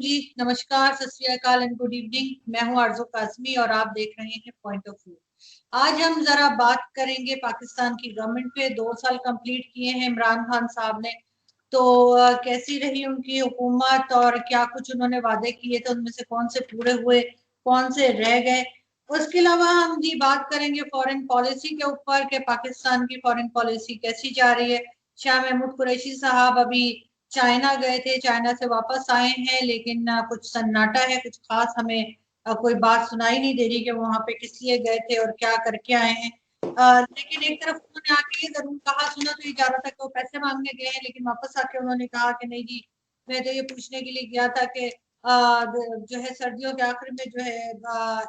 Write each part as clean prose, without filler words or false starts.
जी, नमस्कार, सत श्री अकाल एंड गुड इवनिंग। मैं हूं आरज़ू काज़मी और आप देख रहे हैं पॉइंट ऑफ व्यू। आज हम जरा बात करेंगे पाकिस्तान की गवर्नमेंट पे। 2 साल कंप्लीट किए हैं इमरान खान साहब ने, तो कैसी रही उनकी हुकूमत और क्या कुछ उन्होंने वादे किए थे, उनमें से कौन से पूरे हुए, कौन से रह गए। उसके अलावा हम जी बात करेंगे फॉरेन पॉलिसी के ऊपर कि पाकिस्तान की फॉरेन पॉलिसी कैसी जा रही है। शाह महमूद कुरैशी साहब अभी चाइना गए थे, चाइना से वापस आए हैं, लेकिन कुछ सन्नाटा है, कुछ खास हमें कोई बात सुनाई नहीं दे रही कि वो वहां पे किस लिए गए थे और क्या करके आए हैं। लेकिन एक तरफ उन्होंने आके ये जरूर कहा, सुना तो ये जा रहा था कि वो पैसे मांगने गए हैं, लेकिन वापस आके उन्होंने कहा कि नहीं जी, मैं तो ये पूछने के लिए गया था कि जो है सर्दियों के आखिर में जो है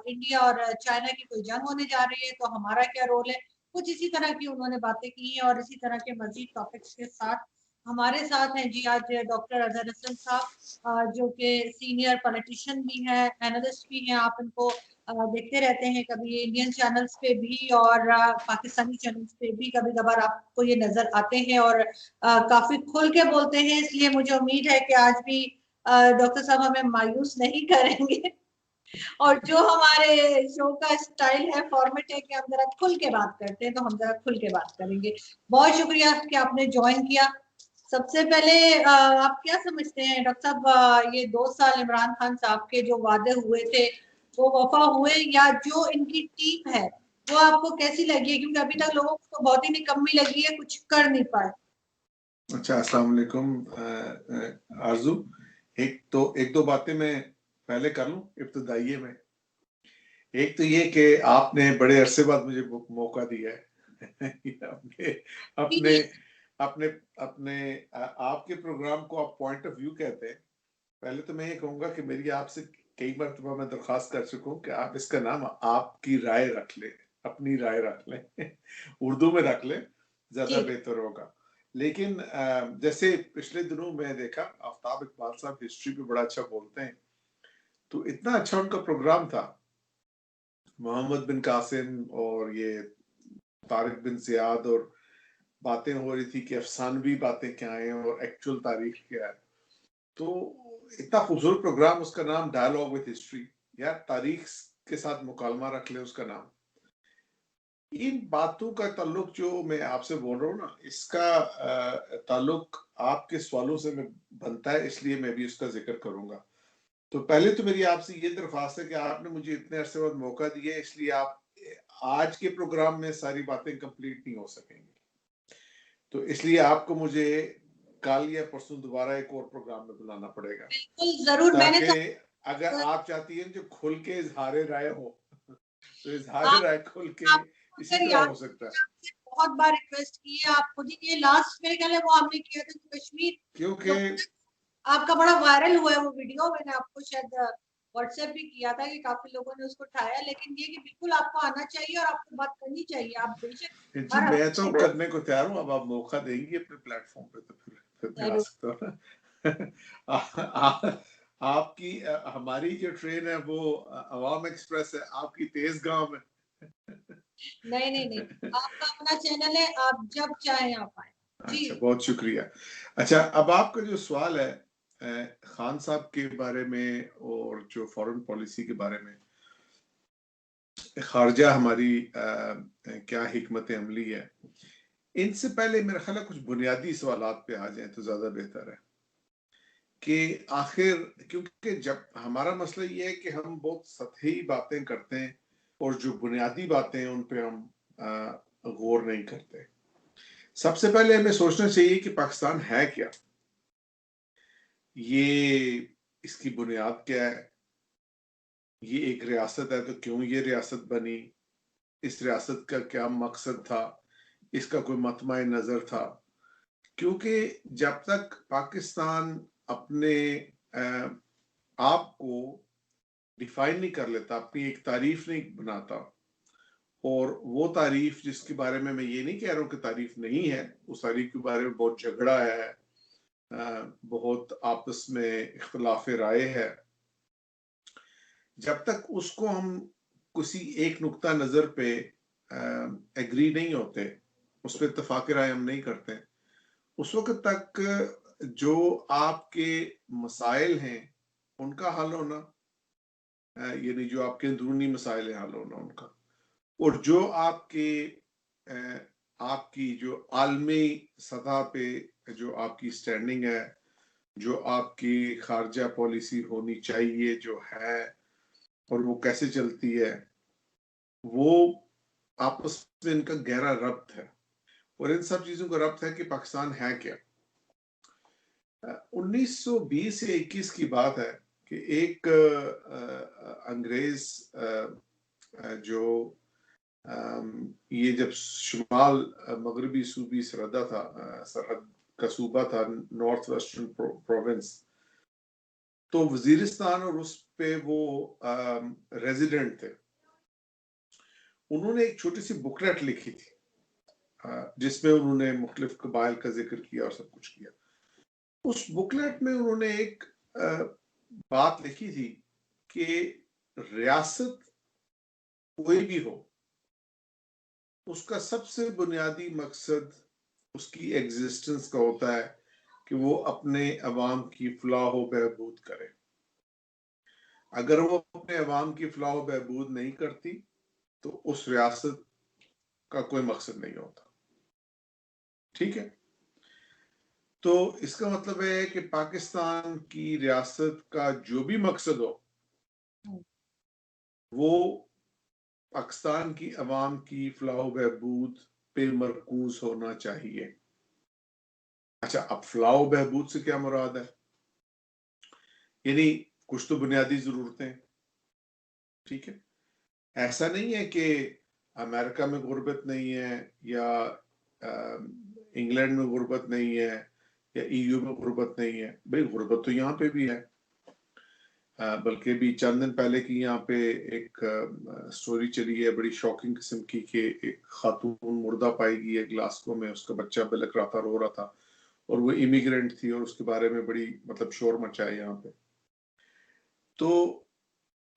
इंडिया और चाइना की कोई जंग होने जा रही है, तो हमारा क्या रोल है। कुछ इसी तरह की उन्होंने बातें की हैं और इसी तरह के मजीद टॉपिक्स के साथ हमारे साथ हैं जी आज डॉक्टर अजहर हसन साहब, जो कि सीनियर पॉलिटिशियन भी हैं, एनालिस्ट भी हैं। आप इनको देखते रहते हैं, कभी इंडियन चैनल्स पे भी और पाकिस्तानी चैनल्स पे भी कभी कभार आपको ये नजर आते हैं और काफी खुल के बोलते हैं। इसलिए मुझे उम्मीद है कि आज भी डॉक्टर साहब हमें मायूस नहीं करेंगे और जो हमारे शो का स्टाइल है, फॉर्मेट है कि हम जरा खुल के बात करते हैं, तो हम जरा खुल के बात करेंगे। बहुत शुक्रिया कि आपने ज्वाइन किया। सबसे पहले आप क्या समझते हैं डॉक्टर साहब, ये 2 साल इमरान खान साहब के जो वादे हुए थे वो वफा हुए, या जो इनकी टीम है वो आपको कैसी लगी है? क्योंकि अभी तक लोगों को तो बहुत ही निकम्मी लगी है, कुछ कर नहीं पाए। अच्छा, अस्सलाम वालेकुम आरजू। एक दो बातें मैं पहले कर लूं इब्तदाइये में। एक तो ये कि आपने बड़े अरसे बाद मुझे मौका दिया है अपने अपने अपने अपने आपके प्रोग्राम को आप पॉइंट ऑफ व्यू कहते हैं। पहले तो मैं ये कहूंगा कि मेरी आपसे कई मरतबा मैं दरख्वास्त कर चुका हूँ कि आप इसका नाम आपकी राय रख लें, अपनी राय रख लें उर्दू में रख लें, ज्यादा बेहतर होगा। लेकिन जैसे पिछले दिनों मैं देखा आफ्ताब इकबाल साहब हिस्ट्री पे बड़ा अच्छा बोलते हैं, तो इतना अच्छा उनका प्रोग्राम था। मोहम्मद बिन कासिम और ये तारिक बिन जियाद और बातें हो रही थी कि अफसानवी बातें क्या हैं और एक्चुअल तारीख क्या है। तो इतना खूबसूरत प्रोग्राम, उसका नाम डायलॉग विद हिस्ट्री, या तारीख के साथ मुकालमा रख ले उसका नाम। इन बातों का ताल्लुक जो मैं आपसे बोल रहा हूँ ना, इसका ताल्लुक आपके सवालों से में बनता है, इसलिए मैं भी उसका जिक्र करूंगा। तो पहले तो मेरी आपसे ये दरख्वास्त है कि आपने मुझे इतने अरसे बाद मौका दिया, इसलिए आप आज के प्रोग्राम में सारी बातें कंप्लीट नहीं हो सकेंगी, तो इसलिए आपको मुझे कल या परसों दोबारा एक और प्रोग्राम में बुलाना पड़ेगा। बिल्कुल जरूर। ताकि अगर आप चाहती हैं जो खुल के इजहार राय हो तो इजहार राय खुल के इसी तरह हो सकता है। बहुत बार रिक्वेस्ट की है, आप खुद ही ये लास्ट मेरे ख्याल है वो हमने किया था कश्मीर, क्योंकि आपका बड़ा वायरल हुआ है वो वीडियो। मैंने आपको शायद व्हाट्सएप भी किया था कि काफी लोगों ने उसको उठाया। लेकिन ये कि बिल्कुल आपको आना चाहिए और आपको बात करनी चाहिए, आप बेशक जी मैं तो करने को तैयार हूँ। अब आप मौका देंगी अपने प्लेटफॉर्म पे तो फिर मैं आ सकता हूँ आपकी हमारी जो ट्रेन है वो अवाम एक्सप्रेस है, आपकी तेज गांव है। नहीं नहीं नहीं, आपका अपना चैनल है, आप जब चाहें आप आए। अच्छा, बहुत शुक्रिया। अच्छा, अब आपका जो सवाल है खान साहब के बारे में और जो फॉरेन पॉलिसी के बारे में, खारजा हमारी क्या हिकमत अमली है, इनसे पहले मेरा ख्याल है कुछ बुनियादी सवालात पे आ जाए तो ज्यादा बेहतर है कि आखिर, क्योंकि जब हमारा मसला ये है कि हम बहुत सतही बातें करते हैं और जो बुनियादी बातें हैं उन पे हम गौर नहीं करते। सबसे पहले हमें सोचना चाहिए कि पाकिस्तान है क्या, ये इसकी बुनियाद क्या है, ये एक रियासत है तो क्यों ये रियासत बनी, इस रियासत का क्या मकसद था, इसका कोई मतमा नजर था। क्योंकि जब तक पाकिस्तान अपने आप को डिफाइन नहीं कर लेता, अपनी एक तारीफ नहीं बनाता, और वो तारीफ जिसके बारे में मैं ये नहीं कह रहा हूँ कि तारीफ नहीं है, उस तारीफ के बारे में बहुत झगड़ा है, बहुत आपस में इख्तलाफ राय है, जब तक उसको हम किसी एक नुक्ता नजर पे एग्री नहीं होते, उस पर इत्तेफाक राय हम नहीं करते, उस वक्त तक जो आपके मसाइल हैं उनका हल होना, यानी जो आपके अंदरूनी मसाइल हैं, हल होना उनका, और जो आपकी जो आलमी सतह पे जो आपकी स्टैंडिंग है, जो आपकी खारजा पॉलिसी होनी चाहिए जो है, और वो कैसे चलती है, वो आपस में इनका गहरा रब्त है। और इन सब चीजों का रब्त है कि पाकिस्तान है क्या। 1920 से 21 की बात है कि एक अंग्रेज जो ये जब शुमाल मगरबी सूबी सरहद का सूबा था, नॉर्थ वेस्टर्न प्रोविंस, तो वजीरिस्तान और उस पे वो रेजिडेंट थे। उन्होंने एक छोटी सी बुकलेट लिखी थी जिसमें उन्होंने मुख्तलिफ कबाइल का जिक्र किया और सब कुछ किया। उस बुकलेट में उन्होंने एक बात लिखी थी कि रियासत कोई भी हो, उसका सबसे बुनियादी मकसद उसकी एग्जिस्टेंस का होता है कि वो अपने अवाम की फलाह व बहबूद करे। अगर वो अपने अवाम की फलाह व बहबूद नहीं करती तो उस रियासत का कोई मकसद नहीं होता। ठीक है, तो इसका मतलब है कि पाकिस्तान की रियासत का जो भी मकसद हो, वो पाकिस्तान की अवाम की फलाह व बहबूद पे मरकूज होना चाहिए। अच्छा, अब फलाह व बहबूद से क्या मुराद है? यानी कुछ तो बुनियादी जरूरतें, ठीक है। ऐसा नहीं है कि अमेरिका में गुर्बत नहीं है, या इंग्लैंड में गुर्बत नहीं है, या ईयू में गुर्बत नहीं है। भाई गुर्बत तो यहाँ पे भी है। बल्कि भी चंद दिन पहले की यहाँ पे एक स्टोरी चली है बड़ी शॉकिंग किस्म की, कि एक खातून मुर्दा पाई गई है ग्लासगो में, उसका बच्चा बिलक रहा था, रो रहा था, और वो इमिग्रेंट थी, और उसके बारे में बड़ी मतलब शोर मचा है यहाँ पे। तो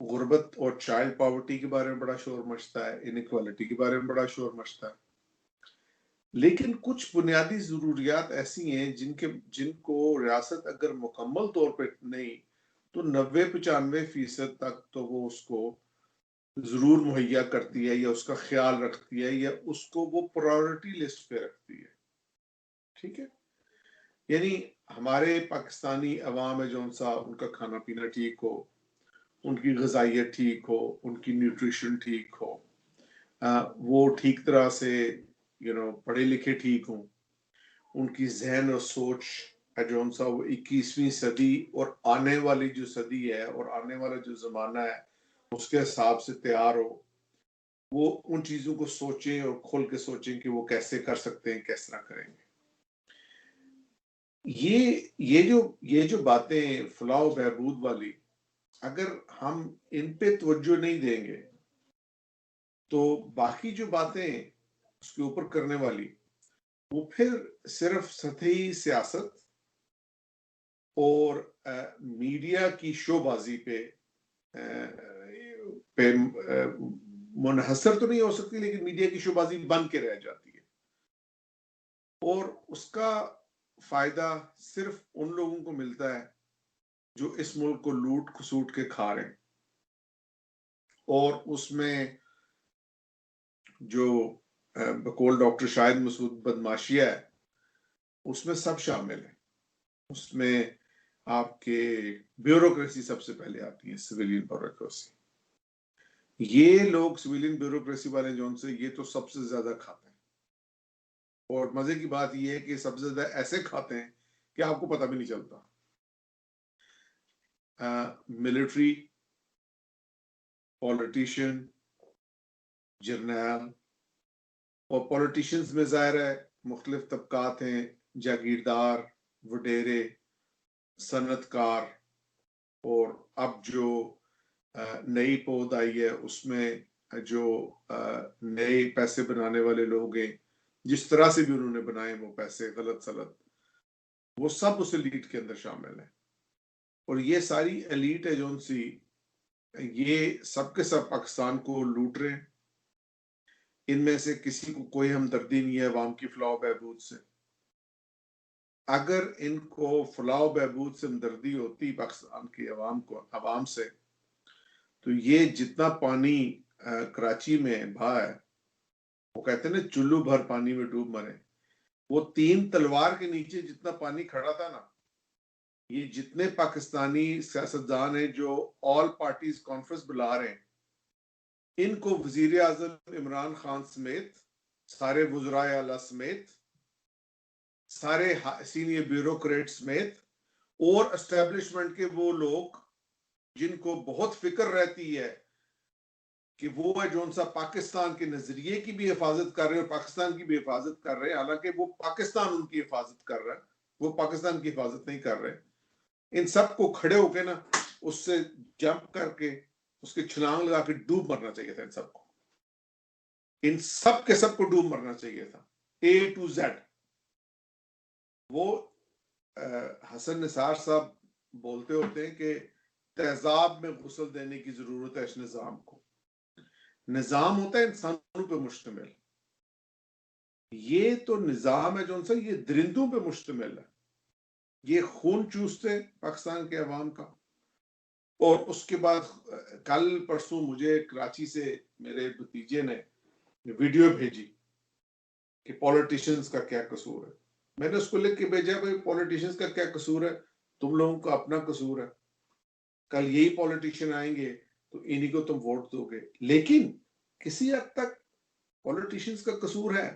गुर्बत और चाइल्ड पॉवर्टी के बारे में बड़ा शोर मचता है, इनइक्वालिटी के बारे में बड़ा शोर मचता है, लेकिन कुछ बुनियादी जरूरियात ऐसी हैं जिनको रियासत अगर मुकम्मल तौर पे नहीं तो 90-95% तक तो वो उसको जरूर मुहैया करती है, या उसका ख्याल रखती है, या उसको वो प्रायोरिटी लिस्ट पे रखती है। ठीक है, यानी हमारे पाकिस्तानी अवाम है जौन सा, उनका खाना पीना ठीक हो, उनकी ग़िज़ाइयत ठीक हो, उनकी न्यूट्रिशन ठीक हो, वो ठीक तरह से पढ़े लिखे ठीक हों, उनकी जहन और सोच है जौन सा वो 21वीं सदी और आने वाली जो सदी है और आने वाला जो जमाना है उसके हिसाब से तैयार हो, वो उन चीजों को सोचें और खोल के सोचें कि वो कैसे कर सकते हैं, किस तरह करेंगे। ये जो बातें फलाह व बहबूद वाली, अगर हम इन पे तवज्जो नहीं देंगे तो बाकी जो बातें उसके ऊपर करने वाली, वो फिर सिर्फ सतही सियासत और मीडिया की शोबाजी पे मुनहसर तो नहीं हो सकती, लेकिन मीडिया की शोबाजी बन के रह जाती है, और उसका फायदा सिर्फ उन लोगों को मिलता है जो इस मुल्क को लूट खसूट के खा रहे हैं। और उसमें जो बकौल डॉक्टर शाहिद मसूद बदमाशिया है, उसमें सब शामिल है। उसमें आपके ब्यूरोक्रेसी सबसे पहले आती है, सिविलियन ब्यूरोक्रेसी। ये लोग सिविलियन ब्यूरोक्रेसी वाले जो से ये तो सबसे ज्यादा खाते हैं, और मजे की बात ये है कि सबसे ज्यादा ऐसे खाते हैं कि आपको पता भी नहीं चलता। मिलिट्री, पॉलिटिशियन, जर्नैल, और पॉलिटिशियंस में जाहिर है मुख्तलिफ तबकात हैं, जागीरदार, वडेरे, सनतकार, और अब जो नई पौध आई है उसमें जो नए पैसे बनाने वाले लोग हैं, जिस तरह से भी उन्होंने बनाए वो पैसे गलत सलत, वो सब उस एलीट के अंदर शामिल है। और ये सारी एलीट है जो सी, ये सब के सब पाकिस्तान को लूट रहे हैं। इनमें से किसी को कोई हमदर्दी नहीं है अवाम की फलाह बहबूद से। अगर इनको फलाह बहबूद से हमदर्दी होती पाकिस्तान की अवाम से, तो ये जितना पानी कराची में बहा है, वो कहते हैं ना चुल्लू भर पानी में डूब मरे, वो 3 तलवार के नीचे जितना पानी खड़ा था ना, ये जितने पाकिस्तानी सियासतदान हैं जो ऑल पार्टीज कॉन्फ्रेंस बुला रहे हैं, इनको वजीर आजम इमरान खान समेत, सारे वज़राए आला समेत, सारे सीनियर ब्यूरोक्रेट समेत और एस्टेब्लिशमेंट के वो लोग जिनको बहुत फिक्र रहती है कि वो है जो सा पाकिस्तान के नजरिए की भी हिफाजत कर रहे हैं और पाकिस्तान की भी हिफाजत कर रहे हैं, हालांकि वो पाकिस्तान उनकी हिफाजत कर रहा है, वो पाकिस्तान की हिफाजत नहीं कर रहे। इन सबको खड़े होके ना उससे जंप करके उसके छलांग लगा के डूब मरना चाहिए था। इन सबको, इन सब के सबको डूब मरना चाहिए था, A to Z। वो हसन निसार साहब बोलते होते हैं कि तेजाब में गुस्ल देने की जरूरत है इस निजाम को। निजाम होता है इंसानों पे मुश्तमिल, ये तो निजाम है जो सा ये दरिंदों पे मुश्तमिल है, ये खून चूसते पाकिस्तान के अवाम का। और उसके बाद कल परसों मुझे कराची से मेरे भतीजे ने वीडियो भेजी कि पॉलिटिशियंस का क्या कसूर है। मैंने उसको लिख के भेजा, भाई पॉलिटिशियंस का क्या कसूर है, तुम लोगों का अपना कसूर है। कल यही पॉलिटिशियन आएंगे तो इन्हीं को तुम वोट दोगे, लेकिन किसी हद तक पॉलिटिशियंस का कसूर है।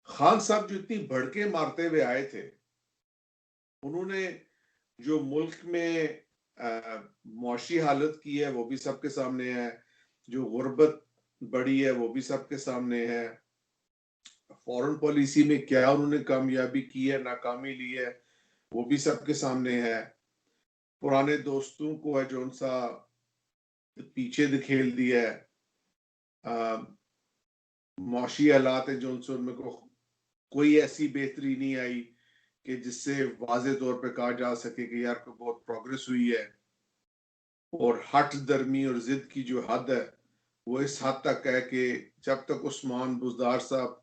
खान साहब जो इतनी भड़के मारते हुए आए थे, उन्होंने जो मुल्क में मुआशी हालत की है वो भी सबके सामने है, जो गुर्बत बढ़ी है वो भी सबके सामने है, फॉरेन पॉलिसी में क्या उन्होंने कामयाबी की है, नाकामी ली है, वो भी सबके सामने है। पुराने दोस्तों को है जो सा पीछे धकेल दिया है, मुआशी हालात है जो उनमें कोई ऐसी बेहतरी नहीं आई कि जिससे वाजे तौर पे कहा जा सके कि यार को बहुत प्रोग्रेस हुई है। और हट दर्मी और जिद की जो हद है वो इस हद तक है कि जब तक उस्मान बुज़दार साहब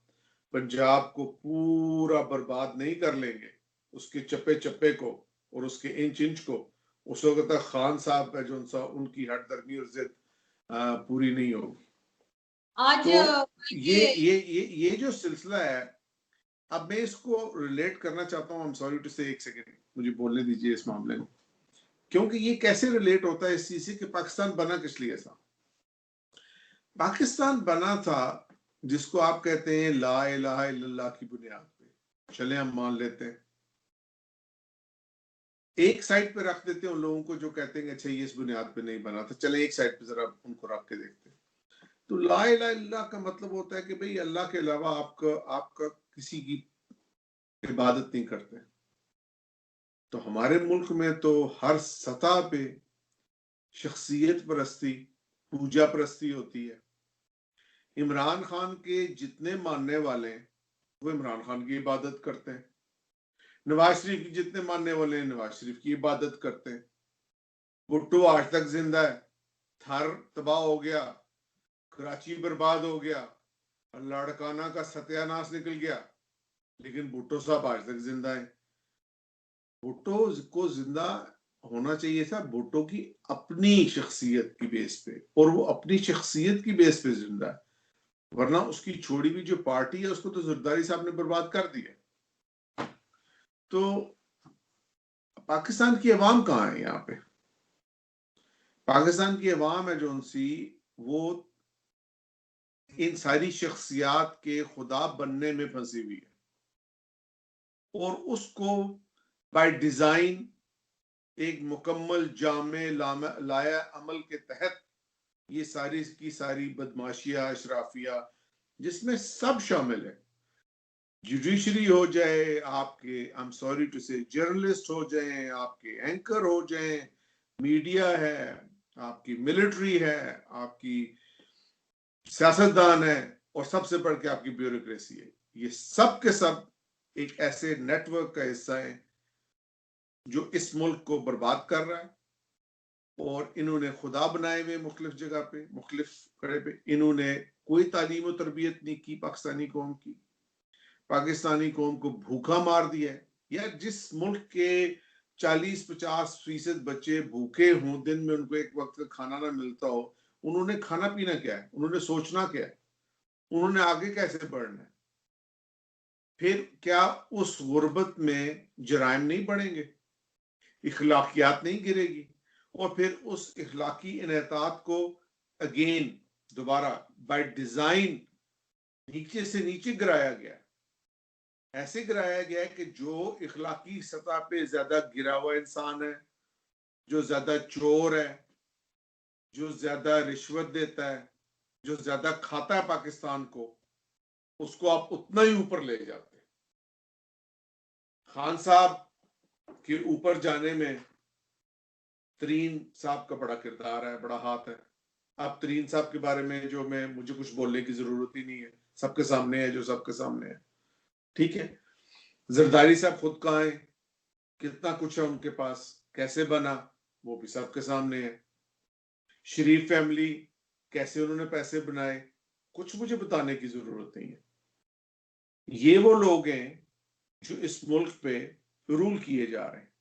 पंजाब को पूरा बर्बाद नहीं कर लेंगे, उसके चप्पे चप्पे को और उसके इंच इंच को, उस वक्त तक खान साहब है जो उनकी हट दर्मी और जिद पूरी नहीं होगी। आज तो ये जो सिलसिला है, अब मैं इसको रिलेट करना चाहता हूँ। आई एम सॉरी टू से, एक सेकेंड मुझे बोलने दीजिए इस मामले में, क्योंकि ये कैसे रिलेट होता है इस चीज से कि पाकिस्तान बना किस लिए था। पाकिस्तान बना था जिसको आप कहते हैं ला इलाहा इल्लल्लाह की बुनियाद पे। चले हम मान लेते हैं, एक साइड पे रख देते हैं उन लोगों को जो कहते हैं अच्छा ये इस बुनियाद पे नहीं बना था, चले एक साइड पे जरा उनको रख के देखते हैं। तो ला इलाहा इल्लल्लाह का मतलब होता है कि भाई अल्लाह के अलावा आपका किसी की इबादत नहीं करते। तो हमारे मुल्क में तो हर सतह पे शख्सियत परस्ती, पूजा परस्ती होती है। इमरान खान के जितने मानने वाले हैं वो इमरान खान की इबादत करते हैं, नवाज शरीफ की जितने मानने वाले हैं नवाज शरीफ की इबादत करते हैं। भुट्टो आज तक जिंदा है, थार तबाह हो गया, कराची बर्बाद हो गया, लाड़काना का सत्यानाश निकल गया, लेकिन भुट्टो साहब आज तक जिंदा है। भुट्टो को जिंदा होना चाहिए था भुट्टो की अपनी शख्सियत की बेस पे, और वो अपनी शख्सियत की बेस पे जिंदा है, वरना उसकी छोड़ी हुई जो पार्टी है उसको तो जरदारी साहब ने बर्बाद कर दिया। तो पाकिस्तान की अवाम कहाँ है यहाँ पे? पाकिस्तान की अवाम है जो उनसी वो इन सारी शख्सियात के खुदा बनने में फंसी हुई है, और उसको बाय डिजाइन एक मुकम्मल जामे लाया अमल के तहत ये सारी की सारी बदमाशियां, अशराफिया, जिसमें सब शामिल है। जुडिशरी हो जाए आपके, आई एम सॉरी टू से, जर्नलिस्ट हो जाए आपके, एंकर हो जाए, मीडिया है आपकी, मिलिट्री है आपकी, सियासतदान है, और सबसे बढ़ के आपकी ब्यूरोक्रेसी है। ये सब के सब एक ऐसे नेटवर्क का हिस्सा है जो इस मुल्क को बर्बाद कर रहा है। और इन्होंने खुदा बनाए हुए मुख्तलिफ जगह पे, मुख्तलिफ कड़े पे, इन्होंने कोई तालीम और तरबियत नहीं की पाकिस्तानी कौम की। पाकिस्तानी कौम को भूखा मार दिया है, या जिस मुल्क के 40-50% बच्चे भूखे हों, दिन में उनको एक वक्त का खाना ना मिलता हो, उन्होंने खाना पीना क्या है, उन्होंने सोचना क्या है, उन्होंने आगे कैसे बढ़ना है? फिर क्या उस गुर्बत में जराइम नहीं बढ़ेंगे, इखलाकियात नहीं गिरेगी, और फिर उस इखलाकी इनेतात को अगेन दोबारा बाय डिजाइन नीचे से नीचे गिराया गया, ऐसे गिराया गया है कि जो इखलाकी सतह पे ज्यादा गिरा हुआ इंसान है, जो ज्यादा चोर है, जो ज्यादा रिश्वत देता है, जो ज्यादा खाता है पाकिस्तान को, उसको आप उतना ही ऊपर ले जाते हैं। खान साहब के ऊपर जाने में तरीन साहब का बड़ा किरदार है, बड़ा हाथ है। अब तरीन साहब के बारे में जो मुझे कुछ बोलने की जरूरत ही नहीं है, सबके सामने है जो सबके सामने है, ठीक है। जरदारी साहब खुद कहाँ है, कितना कुछ है उनके पास, कैसे बना, वो भी सबके सामने है। शरीफ फैमिली, कैसे उन्होंने पैसे बनाए, कुछ मुझे बताने की जरूरत नहीं है। ये वो लोग हैं जो इस मुल्क पे रूल किए जा रहे हैं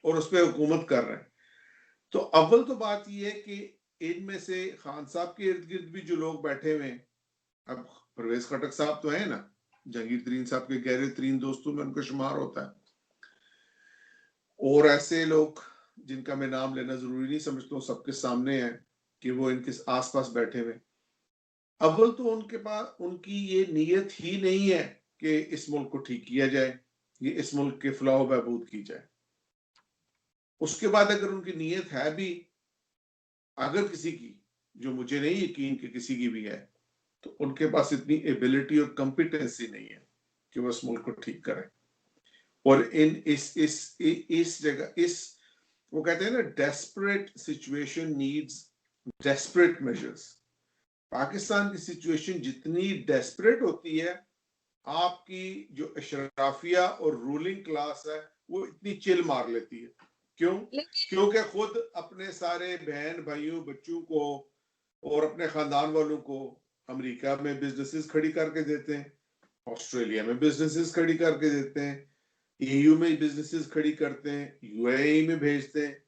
और उस पर हुकूमत कर रहे हैं। तो अव्वल तो बात यह है कि इनमें से खान साहब के इर्द गिर्द भी जो लोग बैठे हुए हैं, अब परवेज खटक साहब तो है ना, जहांगीर तरीन साहब के गहरे तरीन दोस्तों में उनका शुमार होता है, और ऐसे लोग जिनका मैं नाम लेना जरूरी नहीं समझता हूँ, सबके सामने है कि वो इनके आसपास बैठे हुए। अव्वल तो उनके पास उनकी ये नीयत ही नहीं है कि इस मुल्क को ठीक किया जाए, ये इस मुल्क के फलाह बहबूद की जाए। उसके बाद अगर उनकी नीयत है भी, अगर किसी की, जो मुझे नहीं यकीन कि किसी की भी है, तो उनके पास इतनी एबिलिटी और कॉम्पिटेंसी नहीं है कि वो इस मुल्क को ठीक करें। और इन इस जगह वो कहते हैं ना, desperate situation needs desperate measures. Pakistan की सिचुएशन जितनी डेस्परेट होती है, आपकी जो अशराफिया और रूलिंग क्लास है वो इतनी चिल मार लेती है। क्यों? क्योंकि खुद अपने सारे बहन भाइयों बच्चों को और अपने खानदान वालों को अमेरिका में बिजनेसेस खड़ी करके देते हैं, ऑस्ट्रेलिया में बिजनेसेस खड़ी करके देते हैं, ईयू में बिजनेसेस खड़ी करते हैं, यूएई में भेजते हैं।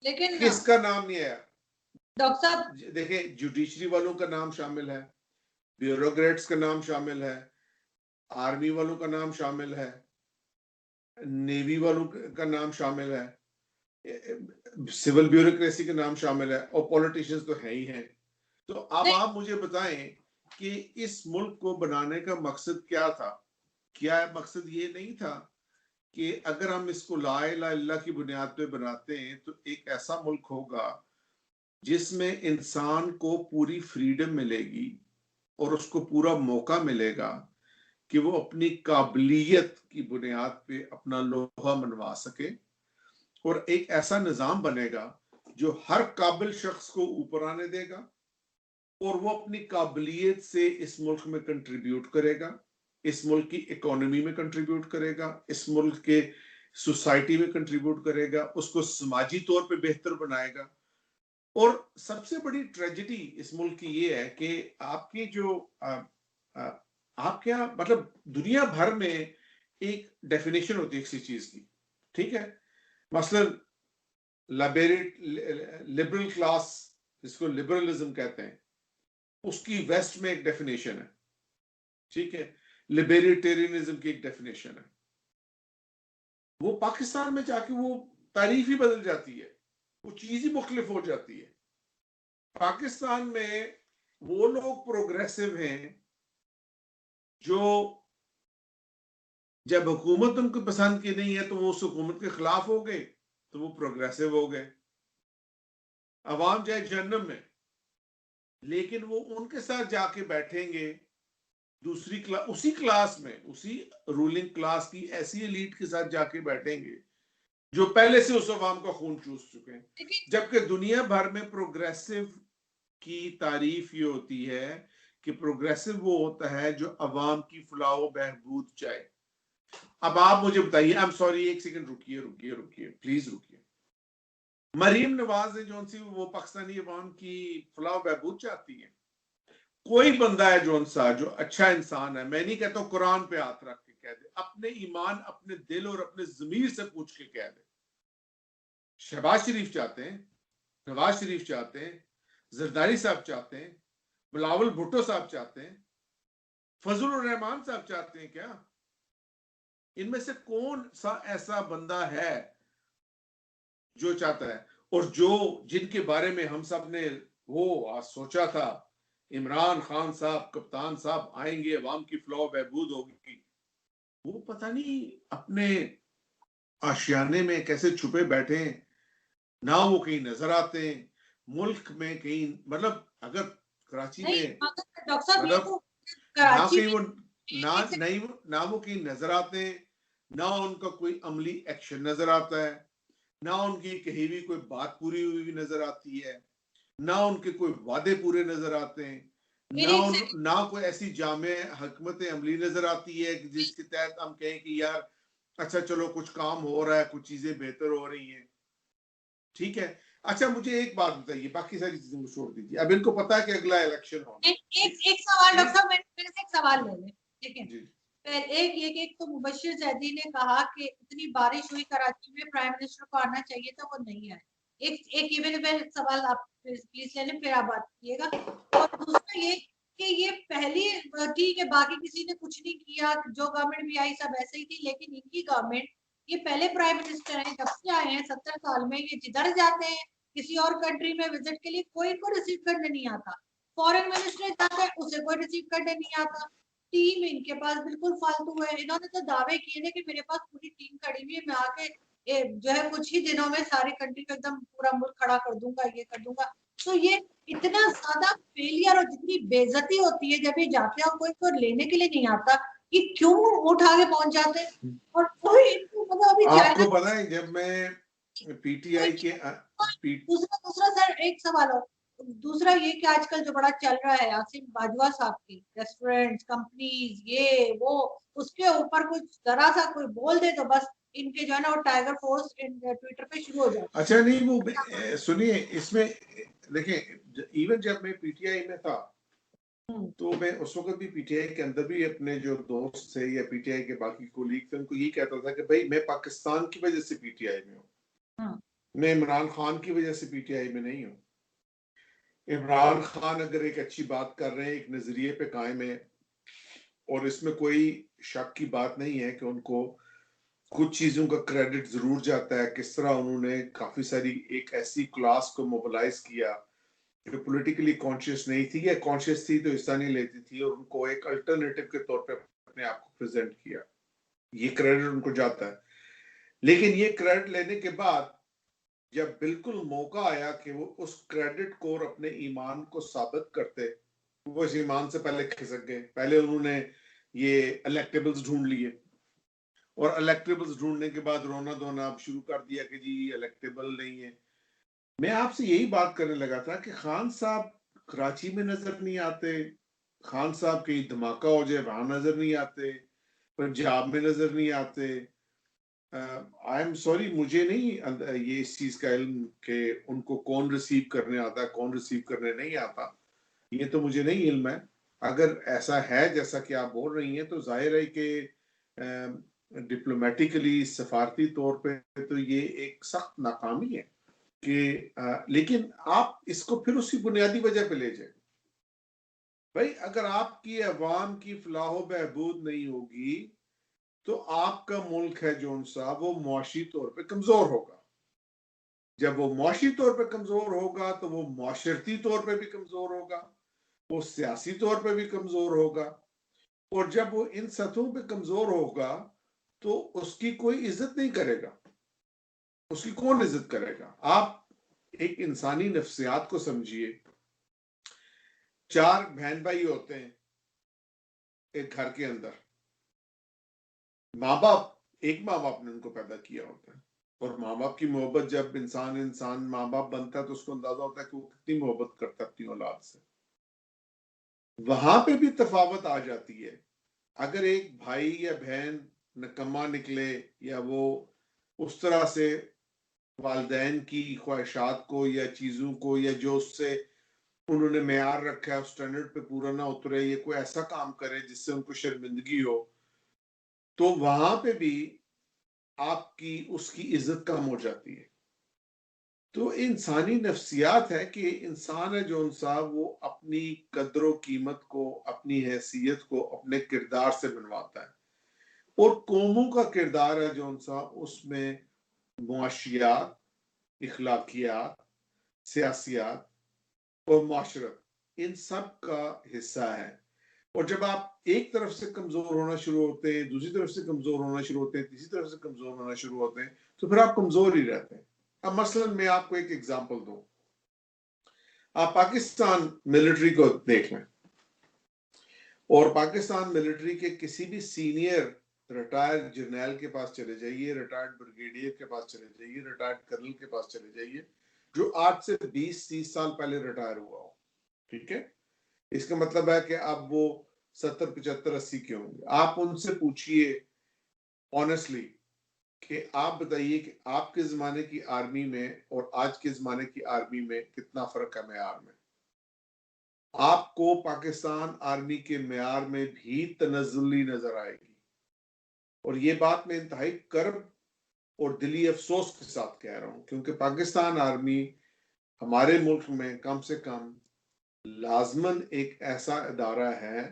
लेकिन किसका नाम नहीं आया? डॉक्टर साहब देखिए, जुडिशरी वालों का नाम शामिल है, ब्यूरोक्रेट्स का नाम शामिल है, आर्मी वालों का नाम शामिल है, नेवी वालों का नाम शामिल है, सिविल ब्यूरोक्रेसी का नाम शामिल है, और पॉलिटिशियंस तो है ही हैं। तो अब आप मुझे बताएं कि इस मुल्क को बनाने का मकसद क्या था? क्या मकसद ये नहीं था कि अगर हम इसको ला इलाहा इल्लल्लाह की बुनियाद पे बनाते हैं तो एक ऐसा मुल्क होगा जिसमें इंसान को पूरी फ्रीडम मिलेगी और उसको पूरा मौका मिलेगा कि वो अपनी काबिलियत की बुनियाद पे अपना लोहा मनवा सके, और एक ऐसा निजाम बनेगा जो हर काबिल शख्स को ऊपर आने देगा और वो अपनी काबिलियत से इस मुल्क में कंट्रीब्यूट करेगा, इस मुल्क की इकोनॉमी में कंट्रीब्यूट करेगा, इस मुल्क के सोसाइटी में कंट्रीब्यूट करेगा, उसको समाजी तौर पे बेहतर बनाएगा। और सबसे बड़ी ट्रेजेडी इस मुल्क की ये है कि आपकी जो आप क्या मतलब दुनिया भर में एक डेफिनेशन होती है किसी चीज की, ठीक है। मसलन लिबरल क्लास, जिसको लिबरलिज्म कहते हैं, उसकी वेस्ट में एक डेफिनेशन है, ठीक है। लिबर्टेरियनिज्म की एक डेफिनेशन है। वो पाकिस्तान में जाके वो तारीफ ही बदल जाती है, वो चीज ही मुख्तलिफ हो जाती है। पाकिस्तान में वो लोग प्रोग्रेसिव हैं जो जब हुकूमत उनको पसंद की नहीं है तो वो उस हुकूमत के खिलाफ हो गए, तो वो प्रोग्रेसिव हो गए, अवाम जाए जहन्नम में। लेकिन वो उनके साथ जाके बैठेंगे दूसरी क्लास, उसी क्लास में, उसी रूलिंग क्लास की ऐसी एलीट के साथ जाके बैठेंगे जो पहले से उस अवाम का खून चूस चुके हैं। जबकि दुनिया भर में प्रोग्रेसिव की तारीफ ये होती है कि प्रोग्रेसिव वो होता है जो अवाम की फलाह बहबूद चाहे। अब आप मुझे बताइए, आई एम सॉरी, एक सेकंड रुकिए रुकिए रुकिए प्लीज रुकिए। मरीम नवाज है जो सी वो पाकिस्तानी अवाम की फलाह बहबूद चाहती है, कोई बंदा है जो अच्छा इंसान है, मैं नहीं कहता कुरान पे हाथ रख के कह दे, अपने ईमान, अपने दिल और अपने जमीर से पूछ के कह दे। शहबाज शरीफ चाहते हैं, नवाज शरीफ चाहते हैं, जरदारी साहब चाहते हैं, बिलावल भुट्टो साहब चाहते हैं, फजलुर रहमान साहब चाहते हैं क्या? इनमें से कौन सा ऐसा बंदा है जो चाहता है? और जो जिनके बारे में हम सब ने वो आज सोचा था, इमरान खान साहब, कप्तान साहब आएंगे, अवाम की फलाह बहबूद होगी, वो पता नहीं अपने आशियाने में कैसे छुपे बैठे हैं, ना वो कहीं नजर आते हैं मुल्क में कहीं। मतलब अगर कराची नहीं में, मगर डॉक्टर साहब ये मतलब तो ना कराची कहीं में वो ना एक एक नहीं ना वो कहीं नजर आते हैं, ना उनका कोई अमली एक्शन नजर आता है, ना उनकी कही हुई कोई बात पूरी हुई नजर आती है, ना उनके कोई वादे पूरे नजर आते हैं, एक सेकंड ना कोई ऐसी जामे हकमत अमली नजर आती है कि जिसके तहत हम कहें कि यार अच्छा चलो कुछ काम हो रहा है, कुछ चीजें बेहतर हो रही हैं। ठीक है, अच्छा मुझे एक बात बताइए, बाकी सारी चीजों को छोड़ दीजिए, अब इनको पता है कि अगला इलेक्शन होना है। एक सवाल डॉक्टर इस साहब मेरे से एक सवाल ले लें, ठीक है? जी पहले एक तो मुबशिर जैदी ने कहा कि इतनी बारिश हुई कराची में, प्राइम मिनिस्टर को आना चाहिए था, वो नहीं आए। एक ये मेरे सवाल आप प्लीज ले लें, फिर आप बात कीजिएगा। और दूसरा ये कि ये पहली, ठीक है बाकी किसी ने कुछ नहीं किया, जो गवर्नमेंट भी आई सब ऐसे ही थी, लेकिन इनकी गवर्नमेंट, ये पहले प्राइम मिनिस्टर हैं, जब से आए हैं 70 साल में, ये जिधर जाते हैं किसी और कंट्री में विजिट के लिए, कोई को रिसीव करने नहीं आता। फॉरेन मिनिस्टर जाता है, उसे कोई रिसीव करने नहीं आता। टीम इनके पास बिल्कुल फालतू है। इन्होंने तो दावे किए थे कि मेरे पास पूरी टीम खड़ी हुई है, मैं आके जो है कुछ ही दिनों में सारी कंट्री को एकदम पूरा मुल्क खड़ा कर दूंगा, ये कर दूंगा। तो ये इतना ज्यादा फेलियर और जितनी बेइज्जती होती है जब ये जाते हैं और कोई को लेने के लिए नहीं आता, कि क्यों उठा के पहुंच जाते हैं। और कोई इनको मतलब अभी चाइना, आपको पता है जब मैं पीटीआई के दूसरा दूसरा सर एक सवाल और, दूसरा ये कि आजकल जो बड़ा चल रहा है आसिम बाजवा साहब की रेस्टोरेंट कंपनीज ये वो, उसके ऊपर कुछ जरा सा कोई बोल दे तो बस इनके जो है ना वो टाइगर फोर्स ट्विटर पे शुरू हो जाता अच्छा नहीं वो सुनिए इसमें, देखिए इवन जब मैं पीटीआई में था है। तो मैं उस वक्त भी पीटीआई के अंदर भी अपने जो दोस्त थे या पीटीआई के बाकी कोलीग थे उनको यही कहता था कि भाई मैं पाकिस्तान की वजह से पीटीआई में हूँ, मैं इमरान खान की वजह से पीटीआई में नहीं हूँ। इमरान खान अगर एक अच्छी बात कर रहे हैं, एक नजरिए पे कायम है, और इसमें कोई शक की बात नहीं है कि उनको कुछ चीजों का क्रेडिट जरूर जाता है, किस तरह उन्होंने काफी सारी एक ऐसी क्लास को मोबिलाइज किया जो पॉलिटिकली कॉन्शियस नहीं थी, या कॉन्शियस थी तो हिस्सा नहीं लेती थी, और उनको एक अल्टरनेटिव के तौर पे अपने आप को प्रेजेंट किया। ये क्रेडिट उनको जाता है। लेकिन ये क्रेडिट लेने के बाद जब बिल्कुल मौका आया कि वो उस क्रेडिट को और अपने ईमान को साबित करते, वो इस ईमान से पहले खिसक गए। पहले उन्होंने ये इलेक्टेबल्स ढूंढ लिए, और इलेक्टेबल्स ढूंढने के बाद रोना धोना अब शुरू कर दिया कि जी इलेक्टेबल नहीं है। मैं आपसे यही बात करने लगा था कि खान साहब कराची में नजर नहीं आते, खान साहब कहीं धमाका हो जाए वहां नजर नहीं आते, पंजाब में नजर नहीं आते। आई एम सॉरी, मुझे नहीं ये इस चीज का इल्म कि उनको कौन रिसीव करने आता है, कौन रिसीव करने नहीं आता, ये तो मुझे नहीं इल्म है। अगर ऐसा है जैसा कि आप बोल रही हैं तो जाहिर है कि डिप्लोमेटिकली सफारती तौर पे तो ये एक सख्त नाकामी है कि लेकिन आप इसको फिर उसी बुनियादी वजह पे ले जाए। भाई अगर आपकी अवाम की फलाह बहबूद नहीं होगी तो आपका मुल्क है जोन सा वो मुआशी तौर पे कमजोर होगा। जब वो मुआशी तौर पे कमजोर होगा तो वो मुआशरती तौर पे भी कमजोर होगा, वो सियासी तौर पे भी कमजोर होगा, और जब वो इन सतहों पे कमजोर होगा तो उसकी कोई इज्जत नहीं करेगा। उसकी कौन इज्जत करेगा? आप एक इंसानी नफ्सियात को समझिए। 4 बहन भाई होते हैं एक घर के अंदर, माँ बाप, एक माँ बाप ने उनको पैदा किया होता है, और माँ बाप की मोहब्बत जब इंसान इंसान माँ बाप बनता है तो उसको अंदाजा होता है कि वो कितनी मोहब्बत करता है अपनी औलाद से। वहां पे भी तफावत आ जाती है। अगर एक भाई या बहन निकम्मा निकले, या वो उस तरह से वालदैन की ख्वाहिशात को या चीजों को या जो उससे उन्होंने मेयार रखा है, उस स्टैंडर्ड पे पूरा ना उतरे, ये कोई ऐसा काम करे जिससे उनको शर्मिंदगी हो, तो वहां पे भी आपकी उसकी इज्जत कम हो जाती है। तो इंसानी नफ्सियात है कि इंसान है जो इंसान वो अपनी कदर कीमत को, अपनी हैसियत को अपने किरदार से बनवाता है, और कौमों का किरदार है जो इंसान उसमें मुआशियात, इखलाकियात, सियासियात और माशरत, इन सब का हिस्सा है। और जब आप एक तरफ से कमजोर होना शुरू होते हैं, दूसरी तरफ से कमजोर होना शुरू होते हैं, तीसरी तरफ से कमजोर होना शुरू होते हैं, तो फिर आप कमजोर ही रहते हैं। अब मसलन मैं आपको एक एग्जांपल दूं, आप पाकिस्तान मिलिट्री को देख लें, और पाकिस्तान मिलिट्री के किसी भी सीनियर रिटायर्ड जर्नैल के पास चले जाइए, रिटायर्ड ब्रिगेडियर के पास चले जाइए, रिटायर्ड कर्नल के पास चले जाइए, जो आज से 20-30 साल पहले रिटायर हुआ हो, ठीक है, इसका मतलब है कि अब वो 70, 75, 80 के होंगे। आप उनसे पूछिए ऑनेस्टली कि आप बताइए कि आपके जमाने की आर्मी में और आज के जमाने की आर्मी में कितना फर्क है मेयार में। आपको पाकिस्तान आर्मी के मेयार में भी तनज़्ज़ुली नजर आएगी, और ये बात मैं इंतहाई कर्ब और दिली अफसोस के साथ कह रहा हूं, क्योंकि पाकिस्तान आर्मी हमारे मुल्क में कम से कम लाजमन एक ऐसा इदारा है